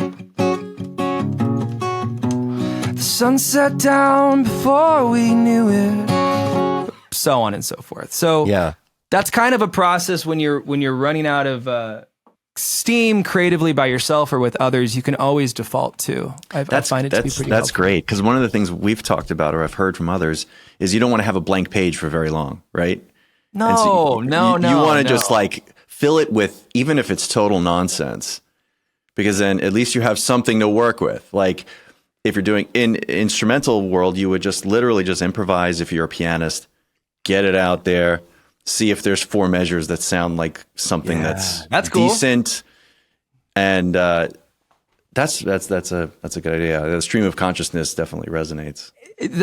the sun set down before we knew it. So on and so forth. So yeah, that's kind of a process when you're running out of steam creatively by yourself or with others, you can always default to. I find it to be pretty That's helpful. great, because one of the things we've talked about, or I've heard from others, is you don't want to have a blank page for very long, right? No, And so no. You want to just like fill it with, even if it's total nonsense, because then at least you have something to work with. Like if you're doing in instrumental world, you would just literally just improvise. If you're a pianist, get it out there, see if there's 4 measures that sound like something that's cool. decent. And that's a good idea. The stream of consciousness definitely resonates.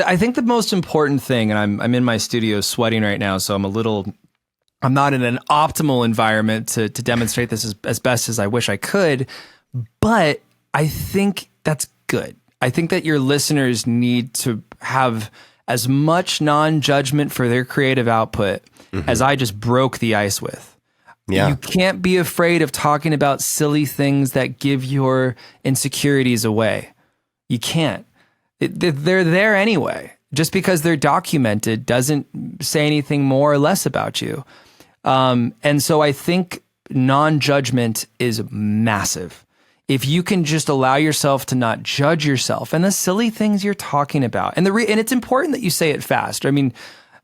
I think the most important thing, and I'm in my studio sweating right now, so I'm not in an optimal environment to demonstrate this as best as I wish I could, but I think that's good. I think that your listeners need to have as much non-judgment for their creative output as I just broke the ice with. Yeah. You can't be afraid of talking about silly things that give your insecurities away. You can't. They're there anyway. Just because they're documented doesn't say anything more or less about you. And so I think non-judgment is massive. If you can just allow yourself to not judge yourself and the silly things you're talking about, and it's important that you say it fast. I mean,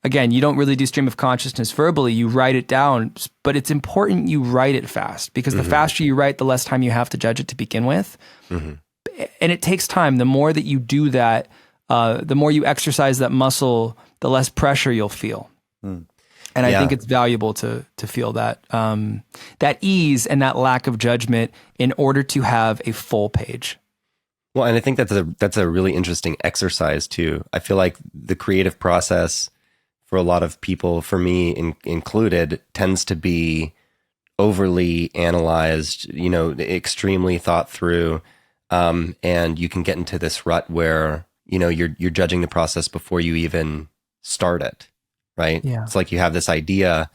again, you don't really do stream of consciousness verbally, you write it down, but it's important you write it fast, because the faster you write, the less time you have to judge it to begin with. And it takes time. The more that you do that, the more you exercise that muscle, the less pressure you'll feel. And I think it's valuable to feel that that ease and that lack of judgment in order to have a full page. Well, and I think that's a really interesting exercise too. I feel like the creative process for a lot of people, for me included, tends to be overly analyzed, extremely thought through, and you can get into this rut where you're judging the process before you even start it. Right? Yeah. It's like you have this idea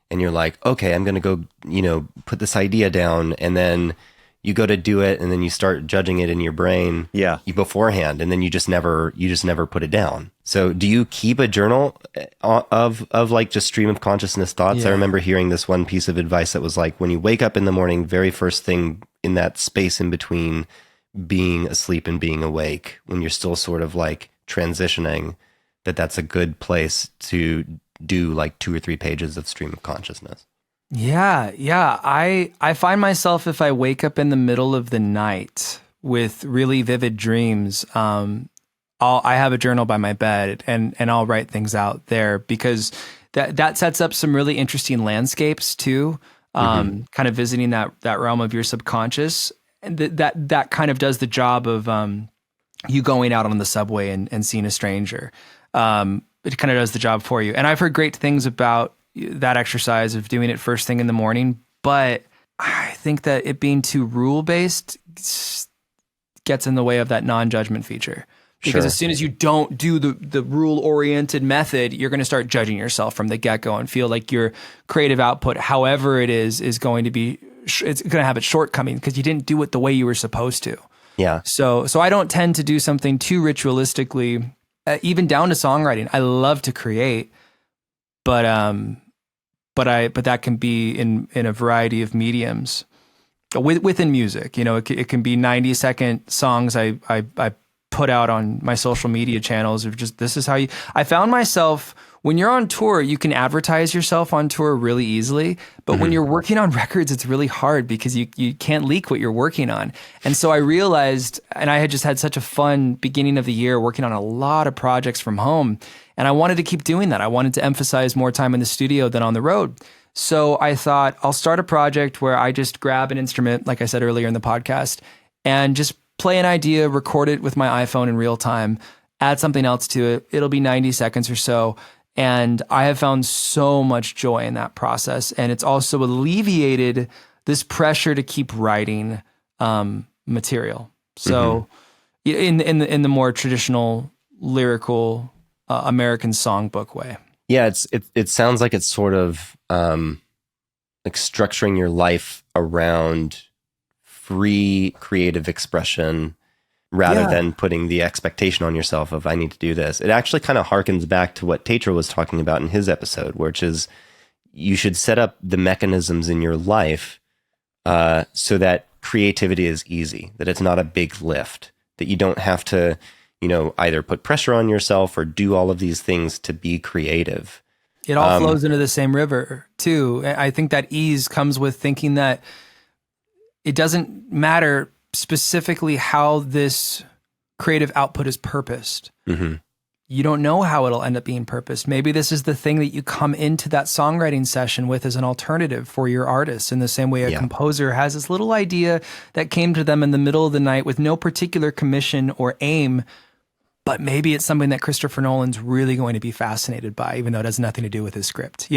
and you're like, okay, I'm going to go, put this idea down, and then you go to do it, and then you start judging it in your brain beforehand, and then you just never put it down. So do you keep a journal of like just stream of consciousness thoughts? Yeah. I remember hearing this one piece of advice that was like, when you wake up in the morning, very first thing in that space in between being asleep and being awake, when you're still sort of like transitioning, that's a good place to do like 2 or 3 pages of stream of consciousness. Yeah. I find myself, if I wake up in the middle of the night with really vivid dreams, I have a journal by my bed and I'll write things out there, because that sets up some really interesting landscapes too. Kind of visiting that realm of your subconscious, and that kind of does the job of you going out on the subway and seeing a stranger. It kind of does the job for you. And I've heard great things about that exercise of doing it first thing in the morning, but I think that it being too rule-based gets in the way of that non-judgment feature. Because as soon as you don't do the rule-oriented method, you're going to start judging yourself from the get-go and feel like your creative output, however it is going to be, it's going to have its shortcoming because you didn't do it the way you were supposed to. Yeah. So I don't tend to do something too ritualistically. Even down to songwriting, I love to create, but that can be in a variety of mediums. Within music, it can be 90-second songs I put out on my social media channels of just, this is how I found myself, when you're on tour, you can advertise yourself on tour really easily, but when you're working on records, it's really hard because you can't leak what you're working on. And so I realized, and I had just had such a fun beginning of the year working on a lot of projects from home, and I wanted to keep doing that. I wanted to emphasize more time in the studio than on the road. So I thought, I'll start a project where I just grab an instrument, like I said earlier in the podcast, and just play an idea, record it with my iPhone in real time, add something else to it. It'll be 90 seconds or so. And I have found so much joy in that process. And it's also alleviated this pressure to keep writing material. So in the more traditional lyrical American songbook way. Yeah, it sounds like it's sort of like structuring your life around free creative expression rather than putting the expectation on yourself of, I need to do this. It actually kind of harkens back to what Tetra was talking about in his episode, which is you should set up the mechanisms in your life so that creativity is easy, that it's not a big lift, that you don't have to, either put pressure on yourself or do all of these things to be creative. It all flows into the same river too. I think that ease comes with thinking that it doesn't matter specifically how this creative output is purposed. Mm-hmm. You don't know how it'll end up being purposed. Maybe this is the thing that you come into that songwriting session with as an alternative for your artist, in the same way a composer has this little idea that came to them in the middle of the night with no particular commission or aim, but maybe it's something that Christopher Nolan's really going to be fascinated by, even though it has nothing to do with his script,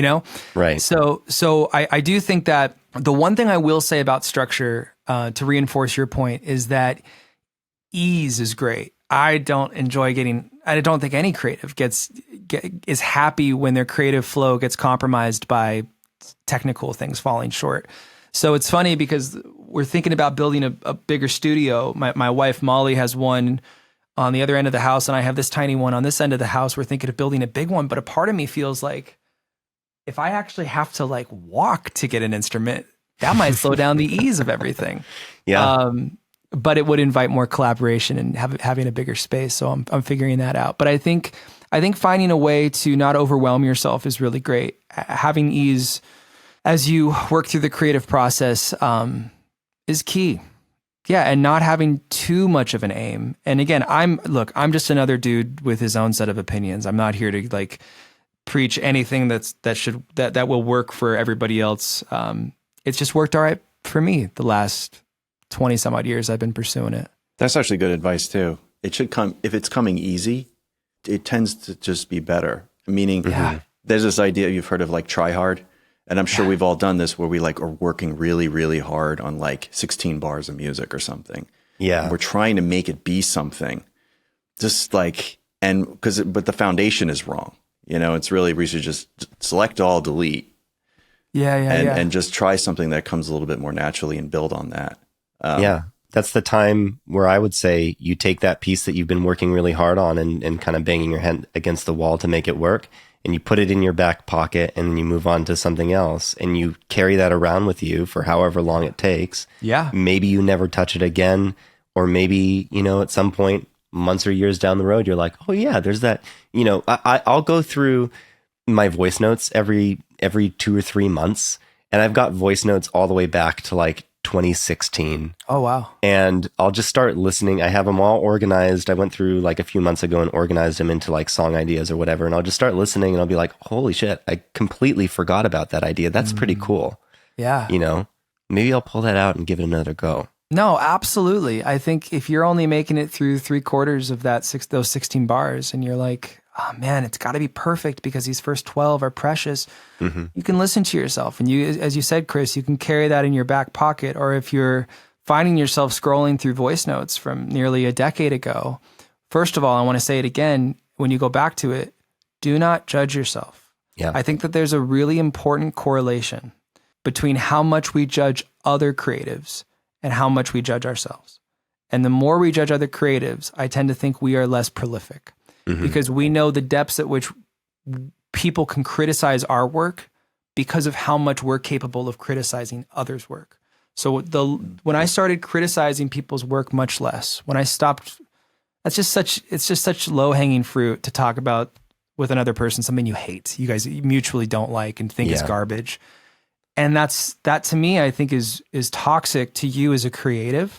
Right. So I do think that the one thing I will say about structure, to reinforce your point, is that ease is great. I don't think any creative is happy when their creative flow gets compromised by technical things falling short. So it's funny because we're thinking about building a bigger studio. My wife, Molly, has one on the other end of the house, and I have this tiny one on this end of the house. We're thinking of building a big one, but a part of me feels like if I actually have to walk to get an instrument, that might slow down the ease of everything. Yeah. But it would invite more collaboration and having a bigger space. So I'm figuring that out. But I think finding a way to not overwhelm yourself is really great. Having ease as you work through the creative process is key. Yeah, and not having too much of an aim. And again, I'm just another dude with his own set of opinions. I'm not here to preach anything that will work for everybody else. It's just worked all right for me the last 20 some odd years I've been pursuing it. That's actually good advice too. It should come, if it's coming easy, it tends to just be better. Meaning, there's this idea you've heard of try hard. And I'm sure we've all done this where we are working really, really hard on 16 bars of music or something. Yeah. And we're trying to make it be something. Just but the foundation is wrong. It's really, we should just select all, delete. And just try something that comes a little bit more naturally and build on that. That's the time where I would say you take that piece that you've been working really hard on and kind of banging your head against the wall to make it work, and you put it in your back pocket, and then you move on to something else, and you carry that around with you for however long it takes. Yeah. Maybe you never touch it again, or maybe, at some point, months or years down the road, you're like, oh yeah, there's that, I'll go through my voice notes every 2 or 3 months, and I've got voice notes all the way back to 2016. Oh, wow. And I'll just start listening. I have them all organized. I went through a few months ago and organized them into song ideas or whatever. And I'll just start listening and I'll be like, holy shit, I completely forgot about that idea. That's pretty cool. Yeah. Maybe I'll pull that out and give it another go. No, absolutely. I think if you're only making it through 3/4 of those 16 bars and you're like, oh man, it's got to be perfect because these first 12 are precious. Mm-hmm. You can listen to yourself. And you, as you said, Chris, you can carry that in your back pocket. Or if you're finding yourself scrolling through voice notes from nearly a decade ago, first of all, I want to say it again, when you go back to it, do not judge yourself. Yeah. I think that there's a really important correlation between how much we judge other creatives and how much we judge ourselves. And the more we judge other creatives, I tend to think we are less prolific. Mm-hmm. Because we know the depths at which people can criticize our work because of how much we're capable of criticizing others' work. So when I started criticizing people's work much less, when I stopped, it's just such low-hanging fruit to talk about with another person, something you hate, you guys mutually don't like and think is garbage. And that to me, I think is toxic to you as a creative.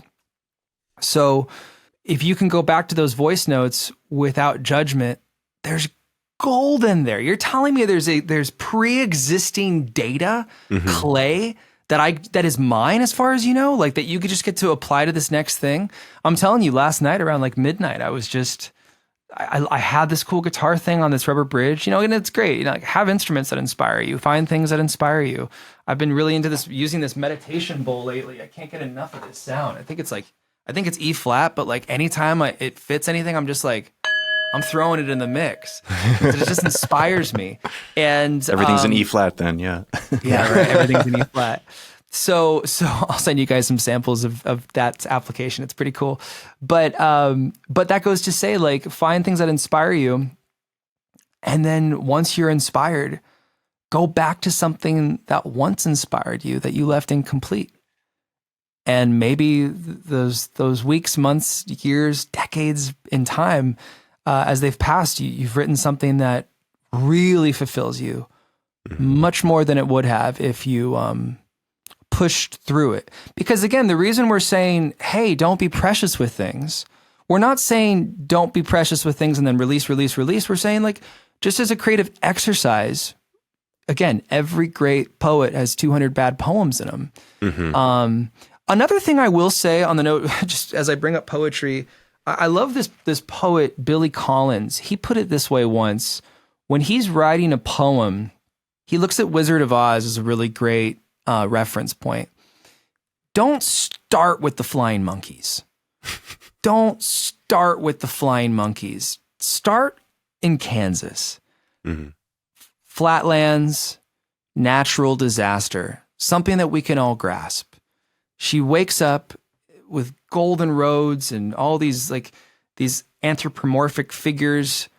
So if you can go back to those voice notes without judgment, there's gold in there. You're telling me there's pre-existing data, clay that is mine as far as you know, that you could just get to apply to this next thing. I'm telling you, last night around midnight, I was just, I had this cool guitar thing on this rubber bridge, and it's great. Have instruments that inspire you, find things that inspire you. I've been really into using this meditation bowl lately. I can't get enough of this sound. I think it's E flat, but anytime it fits anything, I'm just I'm throwing it in the mix. It just inspires me. And everything's in E flat then, yeah. Yeah, right. Everything's in E flat. So I'll send you guys some samples of that application. It's pretty cool. But that goes to say, find things that inspire you. And then once you're inspired, go back to something that once inspired you that you left incomplete. And maybe those weeks, months, years, decades in time, as they've passed, you've written something that really fulfills you much more than it would have if you pushed through it. Because again, the reason we're saying, hey, don't be precious with things, we're not saying don't be precious with things and then release. We're saying, like, just as a creative exercise, again, every great poet has 200 bad poems in them. Another thing I will say on the note, just as I bring up poetry, I love this poet, Billy Collins. He put it this way once: when he's writing a poem, he looks at Wizard of Oz as a really great reference point. Don't start with the flying monkeys. Don't start with the flying monkeys. Start in Kansas. Flatlands, natural disaster, something that we can all grasp. She wakes up with golden roads and all these anthropomorphic figures.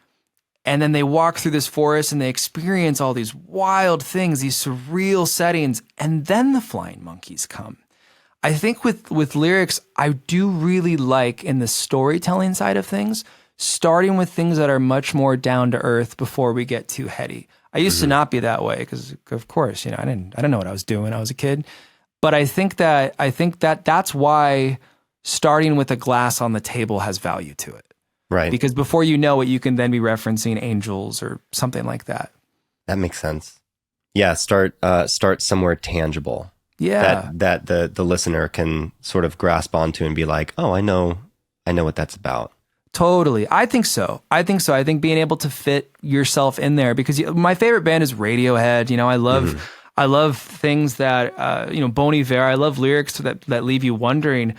And then they walk through this forest and they experience all these wild things, these surreal settings. And then the flying monkeys come. I think with lyrics, I do really like, in the storytelling side of things, starting with things that are much more down to earth before we get too heady. I used to not be that way because, of course, I didn't know what I was doing when I was a kid. But I think that that's why starting with a glass on the table has value to it. Right. Because before you know it, you can then be referencing angels or something like that. That makes sense. Yeah, start somewhere tangible. Yeah. That the listener can sort of grasp onto and be like, oh, I know what that's about. Totally. I think so. I think being able to fit yourself in there, because my favorite band is Radiohead. I love things that, Bon Iver. I love lyrics that leave you wondering.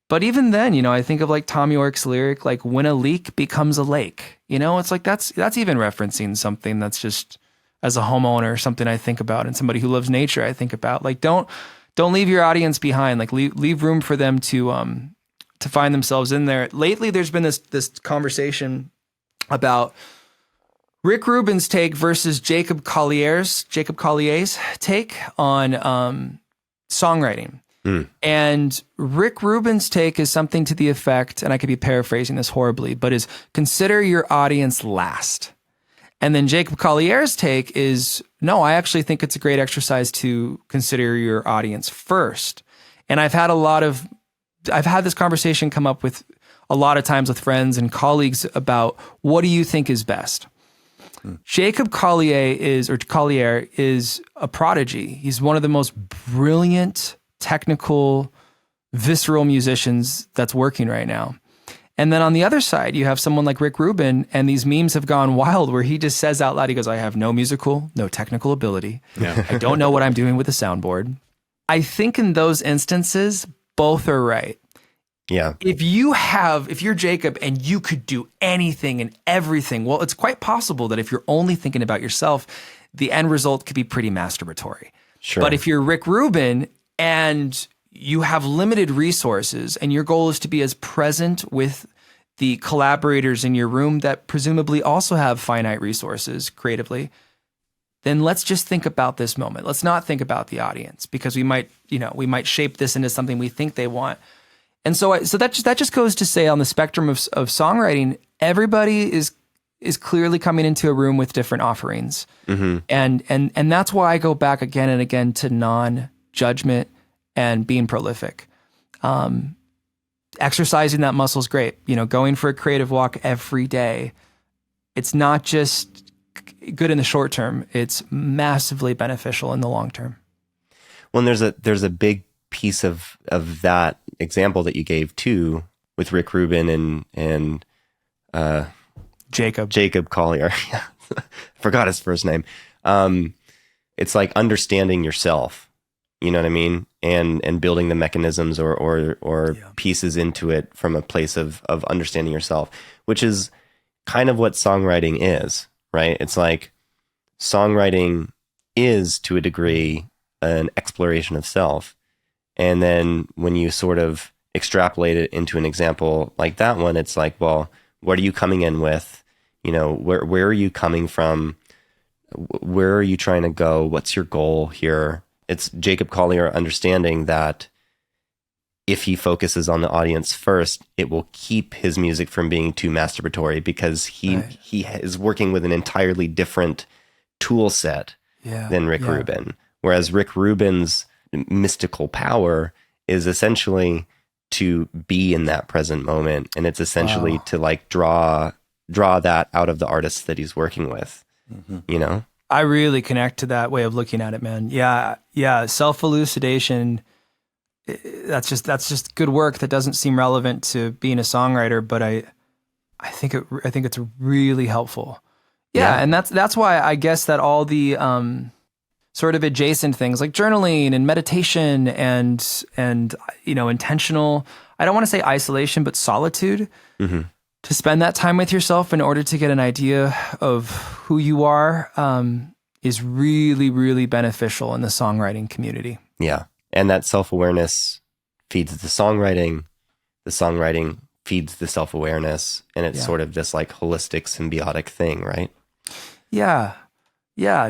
But even then, I think of like Tom York's lyric, like, when a leak becomes a lake. It's like that's even referencing something that's just, as a homeowner, something I think about, and somebody who loves nature, I think about. Like, don't leave your audience behind. Like, leave room for them to find themselves in there. Lately, there's been this conversation about Rick Rubin's take versus Jacob Collier's take on songwriting. And Rick Rubin's take is something to the effect, and I could be paraphrasing this horribly, but is consider your audience last. And then Jacob Collier's take is, no, I actually think it's a great exercise to consider your audience first. And I've had this conversation come up with a lot of times with friends and colleagues about, what do you think is best? Jacob Collier is a prodigy. He's one of the most brilliant, technical, visceral musicians that's working right now. And then on the other side, you have someone like Rick Rubin, and these memes have gone wild where he just says out loud, he goes, I have no technical ability. Yeah. I don't know what I'm doing with a soundboard. I think in those instances, both are right. Yeah. If you're Jacob and you could do anything and everything, well, it's quite possible that if you're only thinking about yourself, the end result could be pretty masturbatory. Sure. But if you're Rick Rubin and you have limited resources and your goal is to be as present with the collaborators in your room that presumably also have finite resources creatively, then let's just think about this moment. Let's not think about the audience, because we might shape this into something we think they want. And so that just goes to say, on the spectrum of songwriting, everybody is clearly coming into a room with different offerings. And that's why I go back again and again to non-judgement and being prolific. Exercising that muscle is great. Going for a creative walk every day. It's not just good in the short term. It's massively beneficial in the long term. Well, and there's a big piece of that example that you gave too, with Rick Rubin and Jacob Collier. Forgot his first name. It's like understanding yourself, you know what I mean? And building the mechanisms or pieces into it from a place of understanding yourself, which is kind of what songwriting is, right? It's like songwriting is, to a degree, an exploration of self. And then when you sort of extrapolate it into an example like that one, it's like, well, what are you coming in with? Where are you coming from? Where are you trying to go? What's your goal here? It's Jacob Collier understanding that if he focuses on the audience first, it will keep his music from being too masturbatory because he is working with an entirely different tool set than Rick Rubin. Whereas Rick Rubin's mystical power is essentially to be in that present moment, and it's essentially to like draw that out of the artists that he's working with. You know, I really connect to that way of looking at it, man. Yeah. Self-elucidation. That's just good work that doesn't seem relevant to being a songwriter, but I think it's really helpful. Yeah. And that's why I guess that all the sort of adjacent things like journaling and meditation and intentional, I don't want to say isolation, but solitude, to spend that time with yourself in order to get an idea of who you are, is really, really beneficial in the songwriting community. Yeah. And that self-awareness feeds the songwriting feeds the self-awareness, and it's sort of this like holistic symbiotic thing, right? Yeah,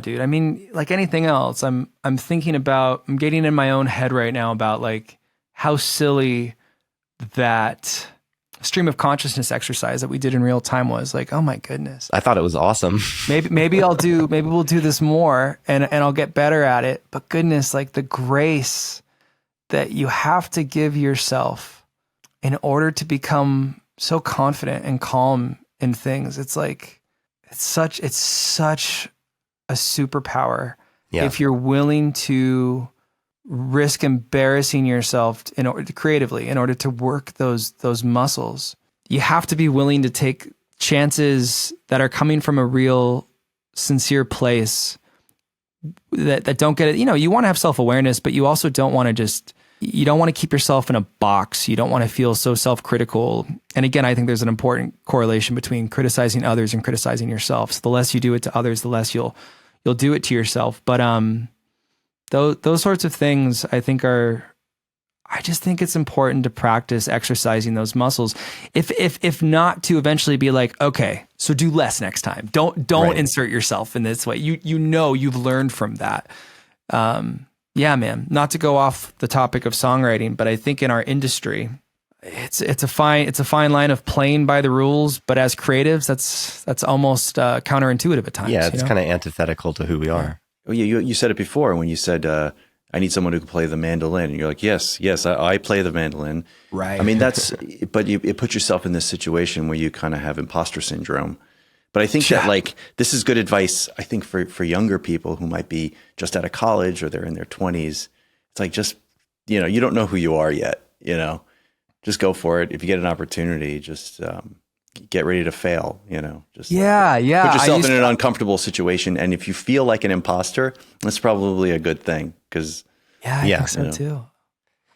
dude. I mean, like anything else, I'm getting in my own head right now about like how silly that stream of consciousness exercise that we did in real time was. Like, oh my goodness. I thought it was awesome. maybe we'll do this more and I'll get better at it. But goodness, like the grace that you have to give yourself in order to become so confident and calm in things. It's like, it's such a superpower if you're willing to risk embarrassing yourself creatively in order to work those muscles. You have to be willing to take chances that are coming from a real sincere place that don't get it. You want to have self-awareness, but you also don't want to keep yourself in a box. You don't want to feel so self-critical. And again, I think there's an important correlation between criticizing others and criticizing yourself. So the less you do it to others, the less you'll do it to yourself. But those sorts of things, I just think it's important to practice exercising those muscles. If not to eventually be like, okay, so do less next time. Don't insert yourself in this way. You've learned from that. Yeah, man, not to go off the topic of songwriting, but I think in our industry, it's a fine line of playing by the rules, but as creatives, that's almost counterintuitive at times. Yeah, it's kind of antithetical to who we are. Well, you said it before when you said, I need someone who can play the mandolin. And you're like, yes, I play the mandolin. Right. I mean, but it puts yourself in this situation where you kind of have imposter syndrome. But I think that like, this is good advice, I think for younger people who might be just out of college or they're in their 20s. It's like, just, you don't know who you are yet, just go for it. If you get an opportunity, just get ready to fail, just put yourself in an uncomfortable situation. And if you feel like an imposter, that's probably a good thing. Cause I think so too.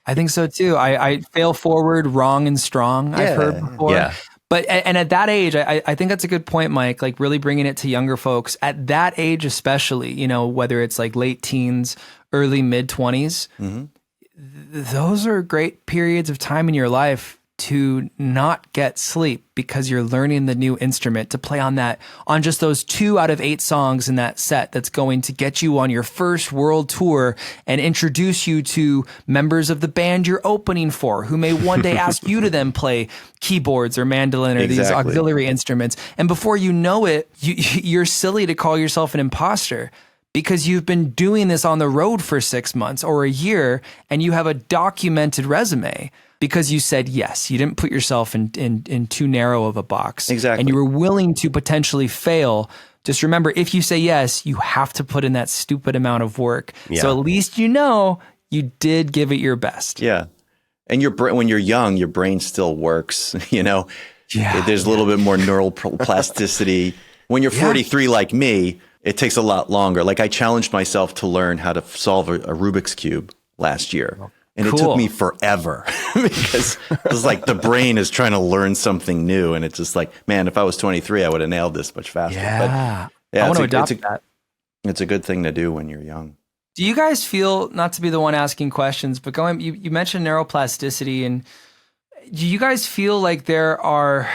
I think so too. I fail forward, wrong and strong. I've heard before. Yeah. But, and at that age, I think that's a good point, Mike, like really bringing it to younger folks at that age, especially, whether it's like late teens, early mid 20s, those are great periods of time in your life to not get sleep because you're learning the new instrument to play on just those 2 out of 8 songs in that set that's going to get you on your first world tour and introduce you to members of the band you're opening for who may one day ask you to then play keyboards or mandolin or these auxiliary instruments. And before you know it, you're silly to call yourself an imposter because you've been doing this on the road for 6 months or a year and you have a documented resume. Because you said yes, you didn't put yourself in too narrow of a box. Exactly. And you were willing to potentially fail. Just remember, if you say yes, you have to put in that stupid amount of work. Yeah. So at least you did give it your best. Yeah. And when you're young, your brain still works, Yeah. There's a little bit more neural plasticity. When you're 43 like me, it takes a lot longer. Like I challenged myself to learn how to solve a Rubik's Cube last year. And it took me forever because it was like the brain is trying to learn something new. And it's just like, man, if I was 23, I would have nailed this much faster. Yeah. But I want to adopt that. It's a good thing to do when you're young. Do you guys feel, not to be the one asking questions, but you mentioned neuroplasticity, and do you guys feel like there are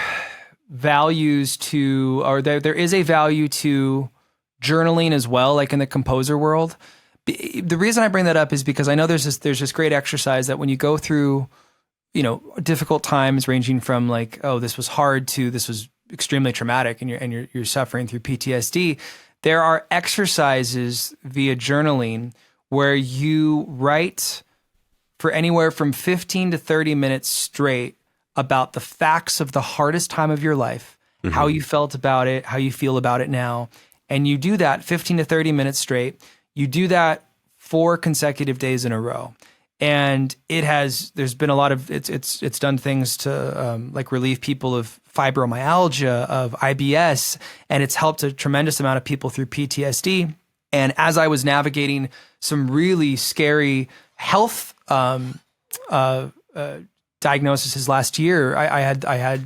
values to, or there is a value to journaling as well, like in the composer world? The reason I bring that up is because I know there's this great exercise that when you go through difficult times ranging from like, oh, this was hard to this was extremely traumatic and you're suffering through PTSD, there are exercises via journaling where you write for anywhere from 15 to 30 minutes straight about the facts of the hardest time of your life, how you felt about it, how you feel about it now. And you do that 15 to 30 minutes straight. You do that 4 consecutive days in a row. And there's been a lot of, it's done things to like relieve people of fibromyalgia, of IBS, and it's helped a tremendous amount of people through PTSD. And as I was navigating some really scary health diagnoses last year, I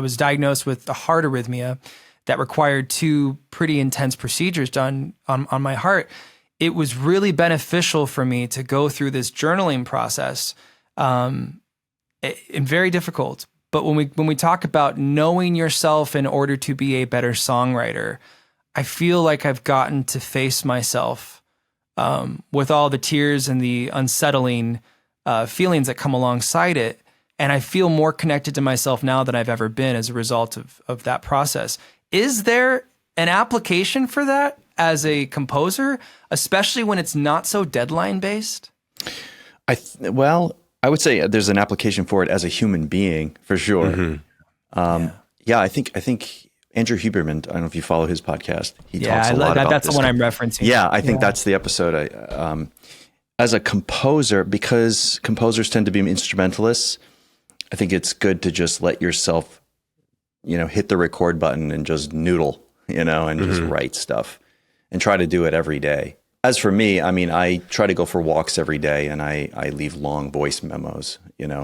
was diagnosed with a heart arrhythmia that required 2 pretty intense procedures done on my heart. It was really beneficial for me to go through this journaling process, and very difficult. But when we talk about knowing yourself in order to be a better songwriter, I feel like I've gotten to face myself with all the tears and the unsettling feelings that come alongside it. And I feel more connected to myself now than I've ever been as a result of that process. Is there an application for that as a composer, especially when it's not so deadline based? Well, I would say there's an application for it as a human being for sure. I think Andrew Huberman, I don't know if you follow his podcast. He talks a lot about that's this. The one I'm referencing. Yeah, I think that's the episode. As a composer, because composers tend to be instrumentalists, I think it's good to just let yourself, hit the record button and just noodle, and just write stuff and try to do it every day. As for me, I mean, I try to go for walks every day and I leave long voice memos,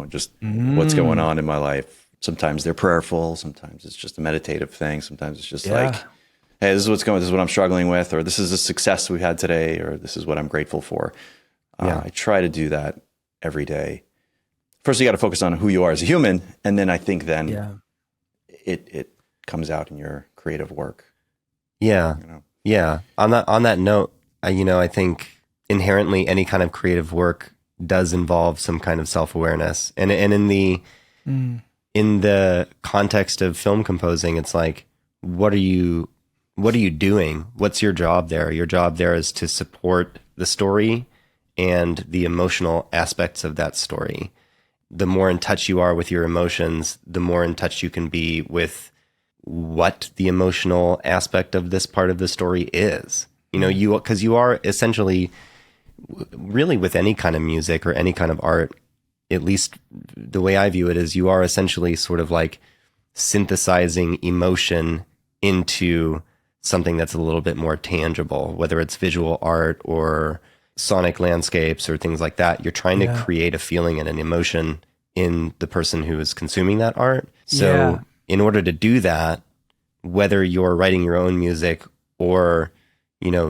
just what's going on in my life. Sometimes they're prayerful. Sometimes it's just a meditative thing. Sometimes it's just like, hey, this is what I'm struggling with, or this is a success we had today, or this is what I'm grateful for. I try to do that every day. First, you got to focus on who you are as a human. And then I think it comes out in your creative work. Yeah. Yeah. On that note, I think inherently any kind of creative work does involve some kind of self-awareness. And in the context of film composing, it's like, what are you doing? What's your job there? Your job there is to support the story and the emotional aspects of that story. The more in touch you are with your emotions, the more in touch you can be with what the emotional aspect of this part of the story is. Because you are essentially, really with any kind of music or any kind of art, at least the way I view it is, you are essentially sort of like synthesizing emotion into something that's a little bit more tangible, whether it's visual art or sonic landscapes or things like that. You're trying to create a feeling and an emotion in the person who is consuming that art. So in order to do that, whether you're writing your own music or,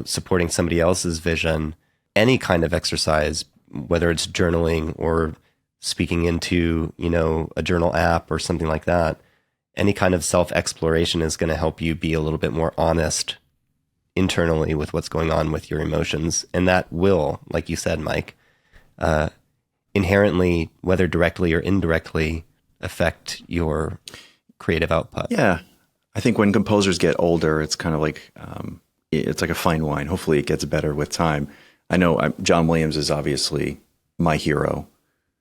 supporting somebody else's vision, any kind of exercise, whether it's journaling or speaking into, a journal app or something like that, any kind of self-exploration is going to help you be a little bit more honest internally with what's going on with your emotions. And that will, like you said, Mike, inherently, whether directly or indirectly, affect your creative output. Yeah. I think when composers get older, it's kind of like, it's like a fine wine. Hopefully it gets better with time. I know John Williams is obviously my hero.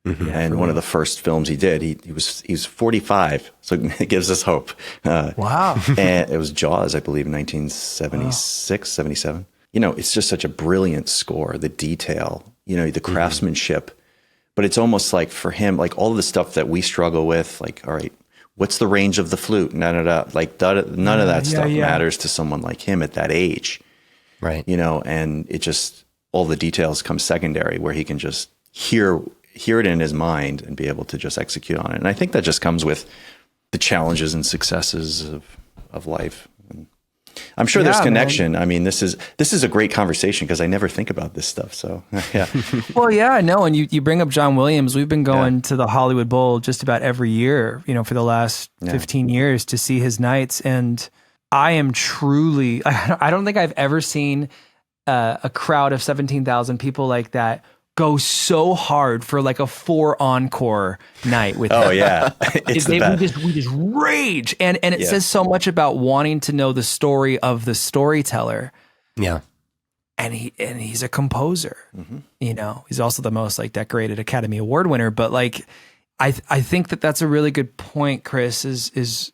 And one of the first films he did, he was 45, so it gives us hope. Wow. And it was Jaws, I believe, in 1976, 77. It's just such a brilliant score, the detail, the craftsmanship. But it's almost like for him, like all of the stuff that we struggle with, like, all right, what's the range of the flute? None of that stuff matters to someone like him at that age. Right. And it just, all the details come secondary where he can just hear it in his mind and be able to just execute on it. And I think that just comes with the challenges and successes of life. And I'm sure there's connection. Man. I mean, this is a great conversation because I never think about this stuff. So yeah. Well, yeah, no. And you bring up John Williams. We've been going to the Hollywood Bowl just about every year, for the last 15 years to see his nights. And I am truly, I don't think I've ever seen a crowd of 17,000 people like that go so hard for like a 4 encore night with Oh them. yeah, it's the best. We just rage, and it says so much about wanting to know the story of the storyteller. Yeah. And he's a composer. You know, he's also the most like decorated Academy Award winner. But like, I think that's a really good point, Chris. Is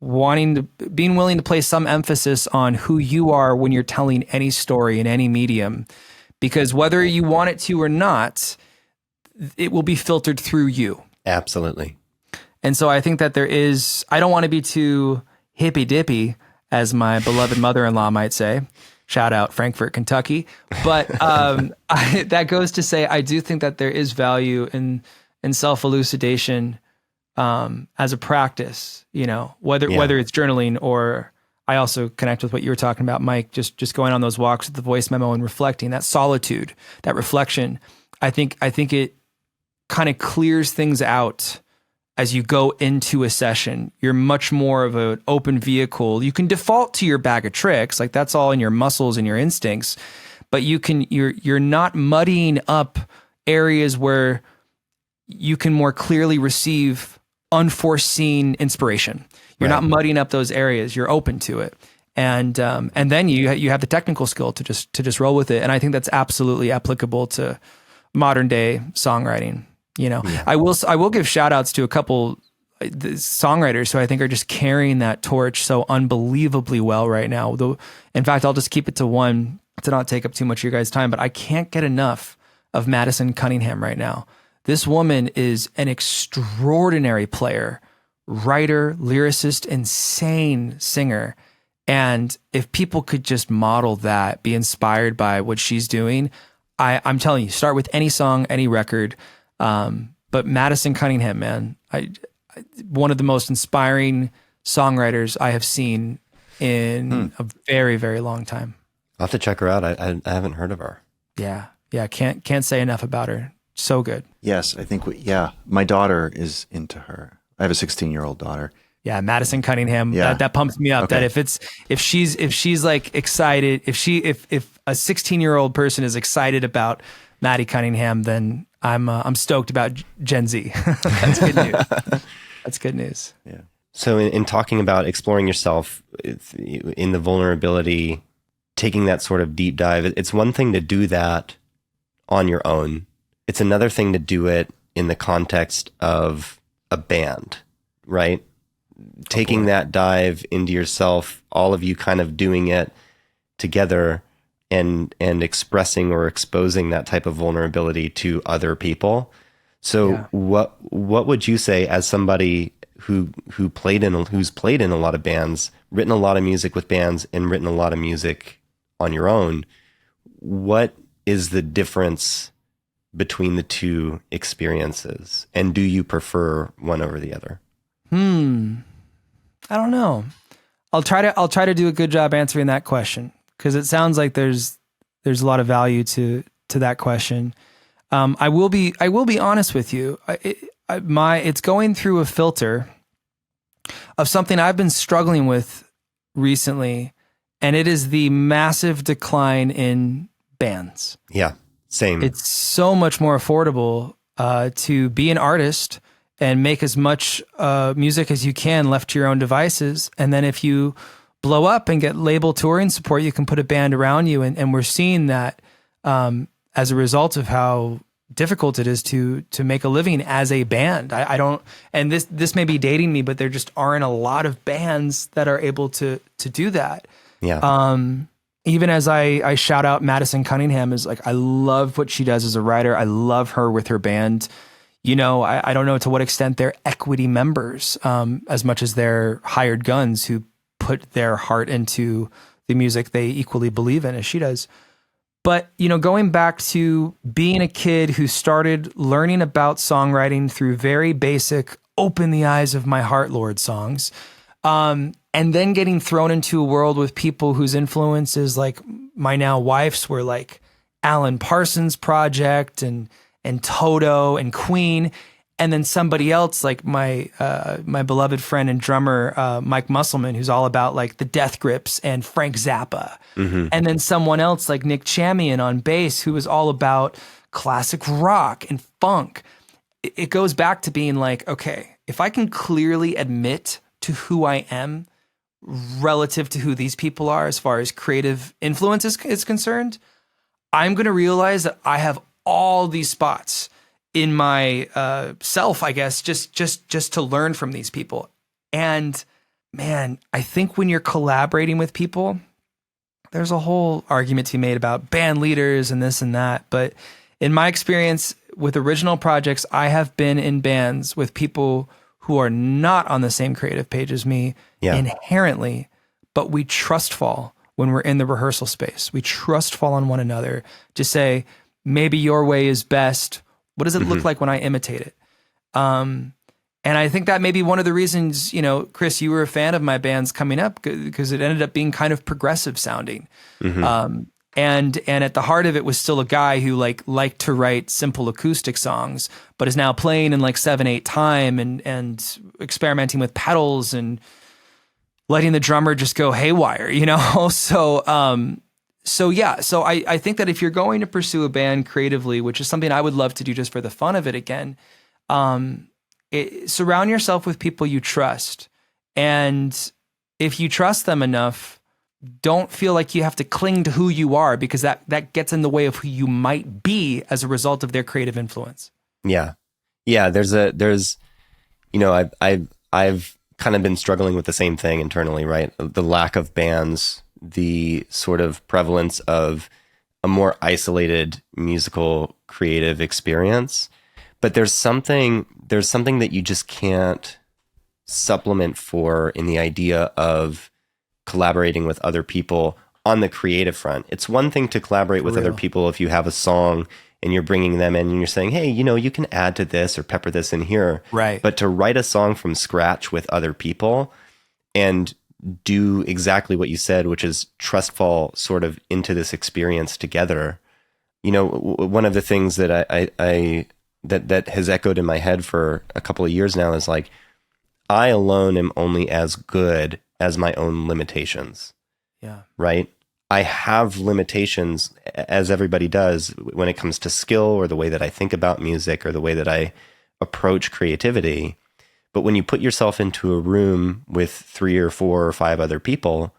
being willing to place some emphasis on who you are when you're telling any story in any medium, because whether you want it to or not, it will be filtered through you. Absolutely. And so I think that I don't want to be too hippy dippy, as my beloved mother-in-law might say. Shout out Frankfort, Kentucky. But that goes to say, I do think that there is value in self-elucidation as a practice, you know, whether it's journaling, or I also connect with what you were talking about, Mike, just going on those walks with the voice memo and reflecting, that solitude, that reflection. I think it kind of clears things out as you go into a session. You're much more of an open vehicle. You can default to your bag of tricks, like that's all in your muscles and your instincts, but you're not muddying up areas where you can more clearly receive unforeseen inspiration. You're not muddying up those areas. You're open to it. And then you have the technical skill to just roll with it. And I think that's absolutely applicable to modern day songwriting. You know, I will give shout outs to a couple songwriters who I think are just carrying that torch so unbelievably well right now. Though, in fact, I'll just keep it to one to not take up too much of your guys' time, but I can't get enough of Madison Cunningham right now. This woman is an extraordinary player, writer, lyricist, insane singer. And if people could just model that, be inspired by what she's doing, I'm telling you, start with any song, any record. But Madison Cunningham, man, one of the most inspiring songwriters I have seen in a very, very long time. I'll have to check her out. I haven't heard of her. Yeah. Can't say enough about her. So good. Yes, I think my daughter is into her. I have a 16-year-old daughter. Yeah, Madison Cunningham. Yeah. That pumps me up. Okay. That if she's like excited, if a 16-year-old person is excited about Maddie Cunningham, then I'm stoked about Gen Z. That's good news. That's good news. Yeah. So in talking about exploring yourself in the vulnerability, taking that sort of deep dive, it's one thing to do that on your own. It's another thing to do it in the context of a band, right? Taking that dive into yourself, all of you kind of doing it together and expressing or exposing that type of vulnerability to other people. So what would you say, as somebody who's played in a lot of bands, written a lot of music with bands, and written a lot of music on your own, what is the difference between the two experiences, and do you prefer one over the other? I don't know. I'll try to do a good job answering that question, because it sounds like there's a lot of value to that question. I will be honest with you. It's going through a filter of something I've been struggling with recently, and it is the massive decline in bands. Yeah, same. It's so much more affordable to be an artist and make as much music as you can left to your own devices. And then if you blow up and get label touring support, you can put a band around you. And we're seeing that as a result of how difficult it is to make a living as a band. I don't, and this may be dating me, but there just aren't a lot of bands that are able to do that. Yeah. Even as I shout out Madison Cunningham, is like, I love what she does as a writer. I love her with her band. You know, I don't know to what extent they're equity members, as much as they're hired guns who put their heart into the music they equally believe in as she does. But, you know, going back to being a kid who started learning about songwriting through very basic, open the eyes of my heart, Lord songs, and then getting thrown into a world with people whose influences, like my now wife's, were like Alan Parsons Project and Toto and Queen, and then somebody else like my beloved friend and drummer Mike Musselman, who's all about like the Death Grips and Frank Zappa, and then someone else like Nick Chamian on bass, who was all about classic rock and funk. It goes back to being like, okay, if I can clearly admit to who I am relative to who these people are as far as creative influence is concerned, I'm going to realize that I have all these spots in my self, I guess, just to learn from these people. And man, I think when you're collaborating with people, there's a whole argument to be made about band leaders and this and that. But in my experience with original projects, I have been in bands with people who are not on the same creative page as me inherently, but we trust fall when we're in the rehearsal space. We trust fall on one another to say, maybe your way is best. What does it look like when I imitate it? And I think that may be one of the reasons, Chris, you were a fan of my bands coming up, because it ended up being kind of progressive sounding. And at the heart of it was still a guy who liked to write simple acoustic songs, but is now playing in 7/8 time and experimenting with pedals and letting the drummer just go haywire, So I think that if you're going to pursue a band creatively, which is something I would love to do just for the fun of it again, surround yourself with people you trust. And if you trust them enough, don't feel like you have to cling to who you are, because that gets in the way of who you might be as a result of their creative influence. Yeah. I've kind of been struggling with the same thing internally, right? The lack of bands, the sort of prevalence of a more isolated musical creative experience. But there's something that you just can't supplement for in the idea of collaborating with other people on the creative front. It's one thing to collaborate with other people if you have a song and you're bringing them in and you're saying, hey, you can add to this or pepper this in here. Right. But to write a song from scratch with other people and do exactly what you said, which is trust fall sort of into this experience together. One of the things that that has echoed in my head for a couple of years now is I alone am only as good as my own limitations. Yeah. Right? I have limitations, as everybody does, when it comes to skill or the way that I think about music or the way that I approach creativity. But when you put yourself into a room with 3 or 4 or 5 other people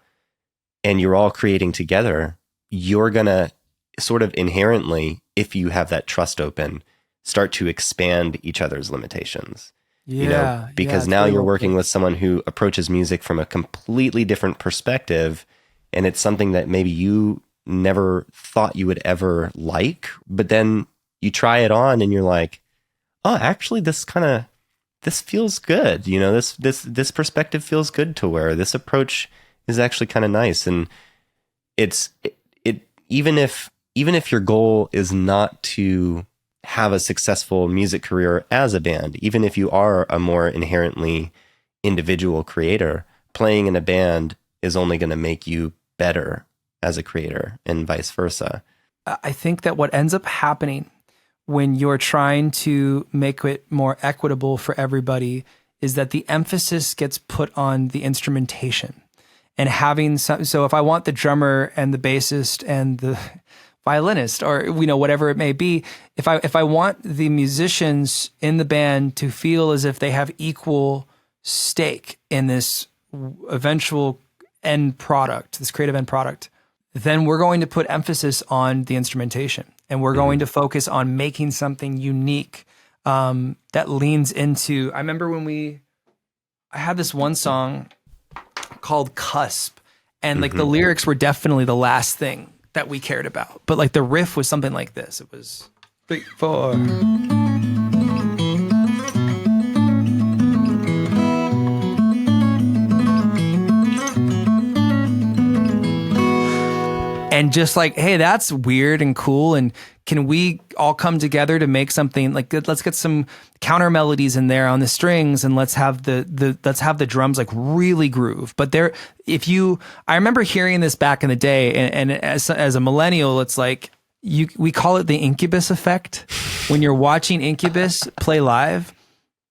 and you're all creating together, you're going to sort of inherently, if you have that trust open, start to expand each other's limitations. Because now you're working with someone who approaches music from a completely different perspective, and it's something that maybe you never thought you would ever like, but then you try it on and you're like, oh, actually this feels good. This perspective feels good to wear. This approach is actually kind of nice. And it even if your goal is not to have a successful music career as a band, even if you are a more inherently individual creator, playing in a band is only going to make you better as a creator and vice versa. I think that what ends up happening when you're trying to make it more equitable for everybody is that the emphasis gets put on the instrumentation and having so if I want the drummer and the bassist and the violinist or whatever it may be, if I want the musicians in the band to feel as if they have equal stake in this eventual end product, this creative end product, then we're going to put emphasis on the instrumentation and we're going to focus on making something unique that leans into. I remember when I had this one song called Cusp, and the lyrics were definitely the last thing that we cared about. But the riff was something like this. It was 3, 4. And just hey, that's weird and cool. And can we all come together to make something let's get some counter melodies in there on the strings and let's have the drums really groove. But I remember hearing this back in the day, and as a millennial, it's we call it the Incubus effect. When you're watching Incubus play live,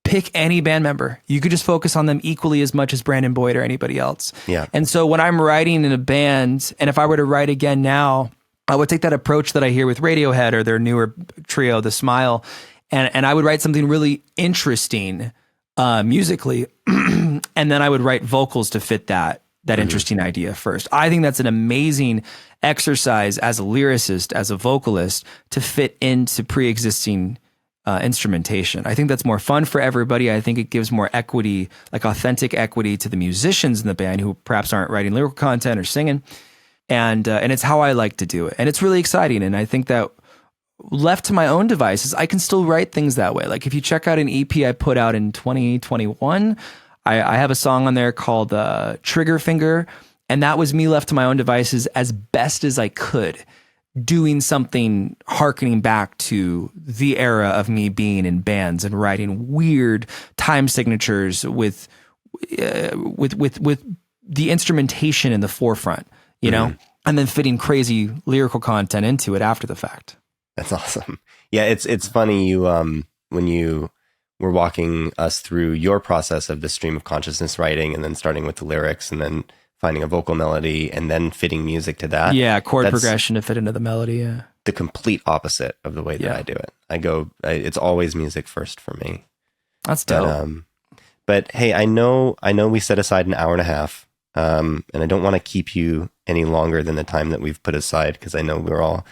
pick any band member. You could just focus on them equally as much as Brandon Boyd or anybody else. Yeah. And so when I'm writing in a band, and if I were to write again now, I would take that approach that I hear with Radiohead or their newer trio, The Smile, and I would write something really interesting musically, and then I would write vocals to fit that interesting idea first. I think that's an amazing exercise as a lyricist, as a vocalist, to fit into pre-existing instrumentation. I think that's more fun for everybody. I think it gives more equity, like authentic equity, to the musicians in the band who perhaps aren't writing lyrical content or singing. And it's how I like to do it. And it's really exciting. And I think that left to my own devices, I can still write things that way. Like if you check out an EP I put out in 2021, I have a song on there called Trigger Finger. And that was me left to my own devices as best as I could, doing something harkening back to the era of me being in bands and writing weird time signatures with the instrumentation in the forefront, you know, and then fitting crazy lyrical content into it after the fact. That's awesome. Yeah, it's funny you when you were walking us through your process of the stream of consciousness writing and then starting with the lyrics and then finding a vocal melody and then fitting music to that. Yeah, chord progression to fit into the melody. Yeah, the complete opposite of the way that I do it. It's always music first for me. That's dope. But hey, I know we set aside an hour and a half, and I don't want to keep you any longer than the time that we've put aside because I know we're all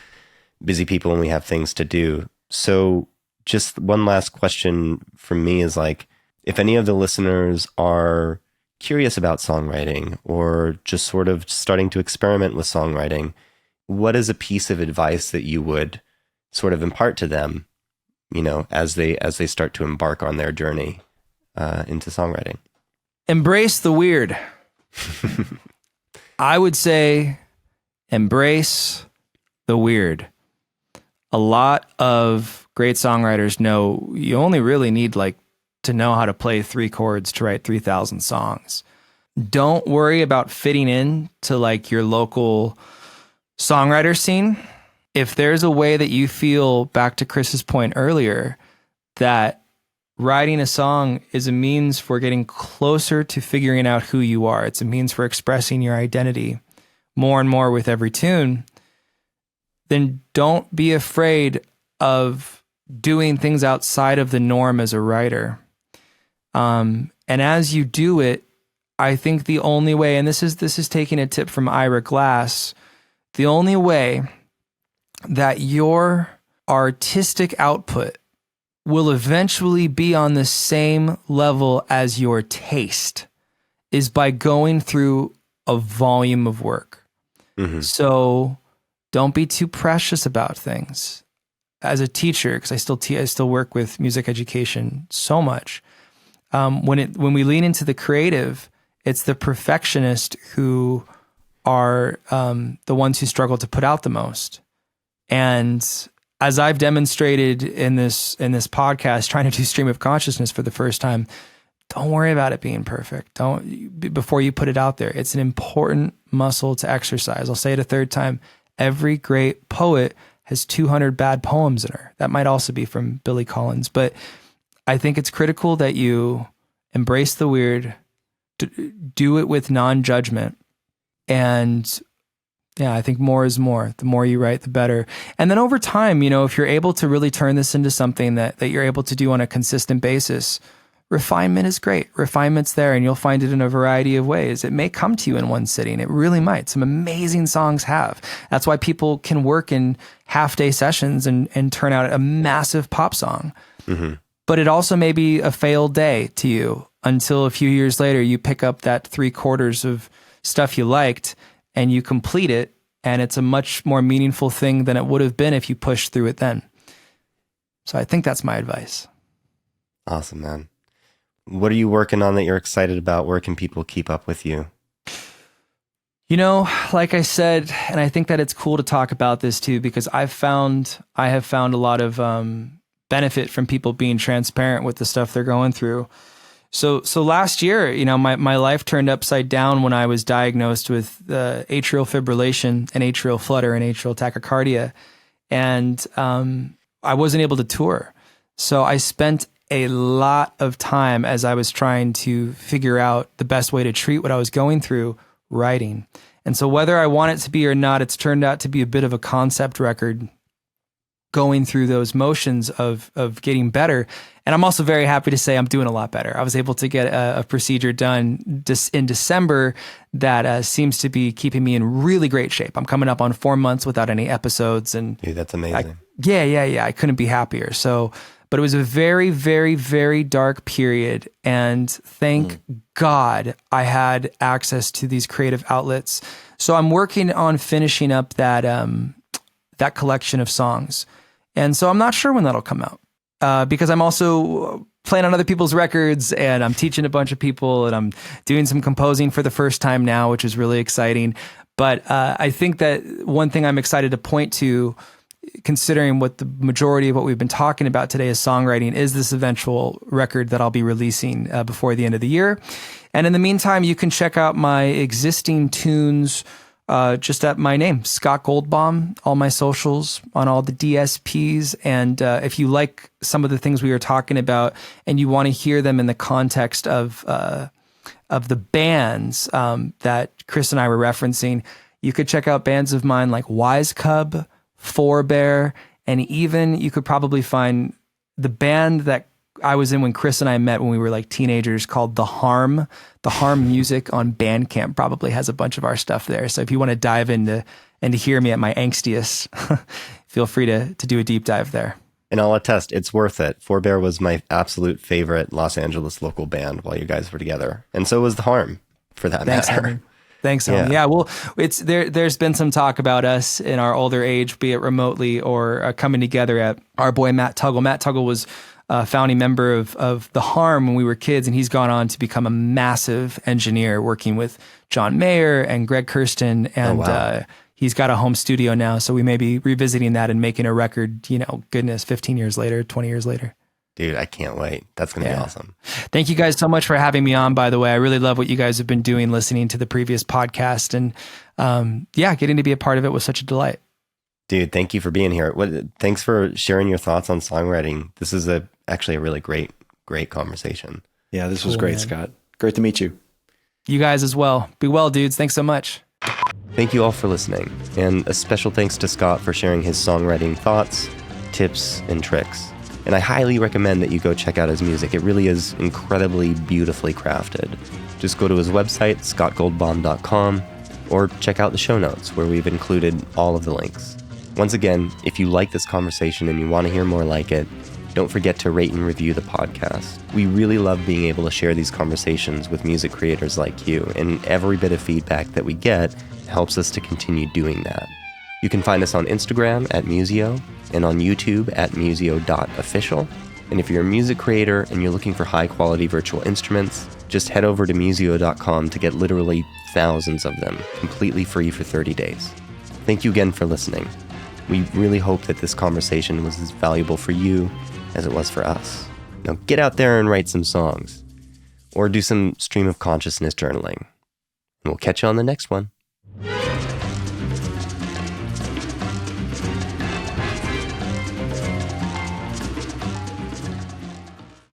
busy people and we have things to do. So just one last question from me is like, if any of the listeners are curious about songwriting or just sort of starting to experiment with songwriting, what is a piece of advice that you would sort of impart to them, you know, as they start to embark on their journey into songwriting? Embrace the weird. I would say embrace the weird. A lot of great songwriters know you only really need to know how to play 3 chords to write 3,000 songs. Don't worry about fitting in to your local songwriter scene. If there's a way that you feel, back to Chris's point earlier, that writing a song is a means for getting closer to figuring out who you are, it's a means for expressing your identity more and more with every tune, then don't be afraid of doing things outside of the norm as a writer. And as you do it, I think the only way, and this is taking a tip from Ira Glass, the only way that your artistic output will eventually be on the same level as your taste is by going through a volume of work. Mm-hmm. So don't be too precious about things. As a teacher, because I still work with music education so much, when we lean into the creative, it's the perfectionist who are the ones who struggle to put out the most. And as I've demonstrated in this podcast, trying to do stream of consciousness for the first time, don't worry about it being perfect. Before you put it out there. It's an important muscle to exercise. I'll say it a third time. Every great poet has 200 bad poems in her. That might also be from Billy Collins, but I think it's critical that you embrace the weird, do it with non-judgment, and yeah, I think more is more. The more you write, the better. And then over time, if you're able to really turn this into something that you're able to do on a consistent basis, refinement is great. Refinement's there, and you'll find it in a variety of ways. It may come to you in one sitting. It really might. Some amazing songs have. That's why people can work in half-day sessions and turn out a massive pop song. Mm-hmm. But it also may be a failed day to you until a few years later you pick up that 3/4 of stuff you liked and you complete it, and it's a much more meaningful thing than it would have been if you pushed through it then. So I think that's my advice. Awesome, man. What are you working on that you're excited about? Where can people keep up with you? Like I said, and I think that it's cool to talk about this too, because I have found a lot of benefit from people being transparent with the stuff they're going through. So last year, my life turned upside down when I was diagnosed with atrial fibrillation and atrial flutter and atrial tachycardia. And I wasn't able to tour. So I spent a lot of time as I was trying to figure out the best way to treat what I was going through, writing. And so whether I want it to be or not, it's turned out to be a bit of a concept record, going through those motions of getting better. And I'm also very happy to say I'm doing a lot better. I was able to get a procedure done in December that seems to be keeping me in really great shape. I'm coming up on 4 months without any episodes. And Dude, that's amazing. Yeah. I couldn't be happier. So, but it was a very, very, very dark period. And thank God I had access to these creative outlets. So I'm working on finishing up that collection of songs. And so I'm not sure when that'll come out because I'm also playing on other people's records and I'm teaching a bunch of people and I'm doing some composing for the first time now, which is really exciting. But I think that one thing I'm excited to point to, considering what the majority of what we've been talking about today is songwriting, is this eventual record that I'll be releasing before the end of the year. And in the meantime, you can check out my existing tunes just at my name, Scott Goldbaum, all my socials, on all the DSPs. And if you like some of the things we were talking about and you want to hear them in the context of the bands that Chris and I were referencing, you could check out bands of mine like Wise Cub, Forebear, and even you could probably find the band that I was in when Chris and I met when we were like teenagers called The Harm. The Harm Music on Bandcamp probably has a bunch of our stuff there. So if you want to dive into and to hear me at my angstiest, feel free to do a deep dive there. And I'll attest, it's worth it. Forebear was my absolute favorite Los Angeles local band while you guys were together. And so was The Harm, for that matter. Thanks, Homie. Yeah, well, it's there's been some talk about us in our older age, be it remotely or coming together at our boy Matt Tuggle. Matt Tuggle was a founding member of The Harm when we were kids, and he's gone on to become a massive engineer working with John Mayer and Greg Kirsten, and he's got a home studio now, so we may be revisiting that and making a record, 15 years later, 20 years later. Dude, I can't wait. That's going to be awesome. Thank you guys so much for having me on, by the way. I really love what you guys have been doing, listening to the previous podcast, and getting to be a part of it was such a delight. Dude, thank you for being here. Thanks for sharing your thoughts on songwriting. This is actually a really great conversation. Yeah, this was great, man. Scott. Great to meet you. You guys as well. Be well, dudes. Thanks so much. Thank you all for listening. And a special thanks to Scott for sharing his songwriting thoughts, tips, and tricks. And I highly recommend that you go check out his music. It really is incredibly beautifully crafted. Just go to his website, scottgoldbaum.com, or check out the show notes where we've included all of the links. Once again, if you like this conversation and you want to hear more like it, don't forget to rate and review the podcast. We really love being able to share these conversations with music creators like you, and every bit of feedback that we get helps us to continue doing that. You can find us on Instagram at Musio and on YouTube at musio.official. And if you're a music creator and you're looking for high-quality virtual instruments, just head over to musio.com to get literally thousands of them completely free for 30 days. Thank you again for listening. We really hope that this conversation was as valuable for you as it was for us. Now get out there and write some songs, or do some stream of consciousness journaling. And we'll catch you on the next one.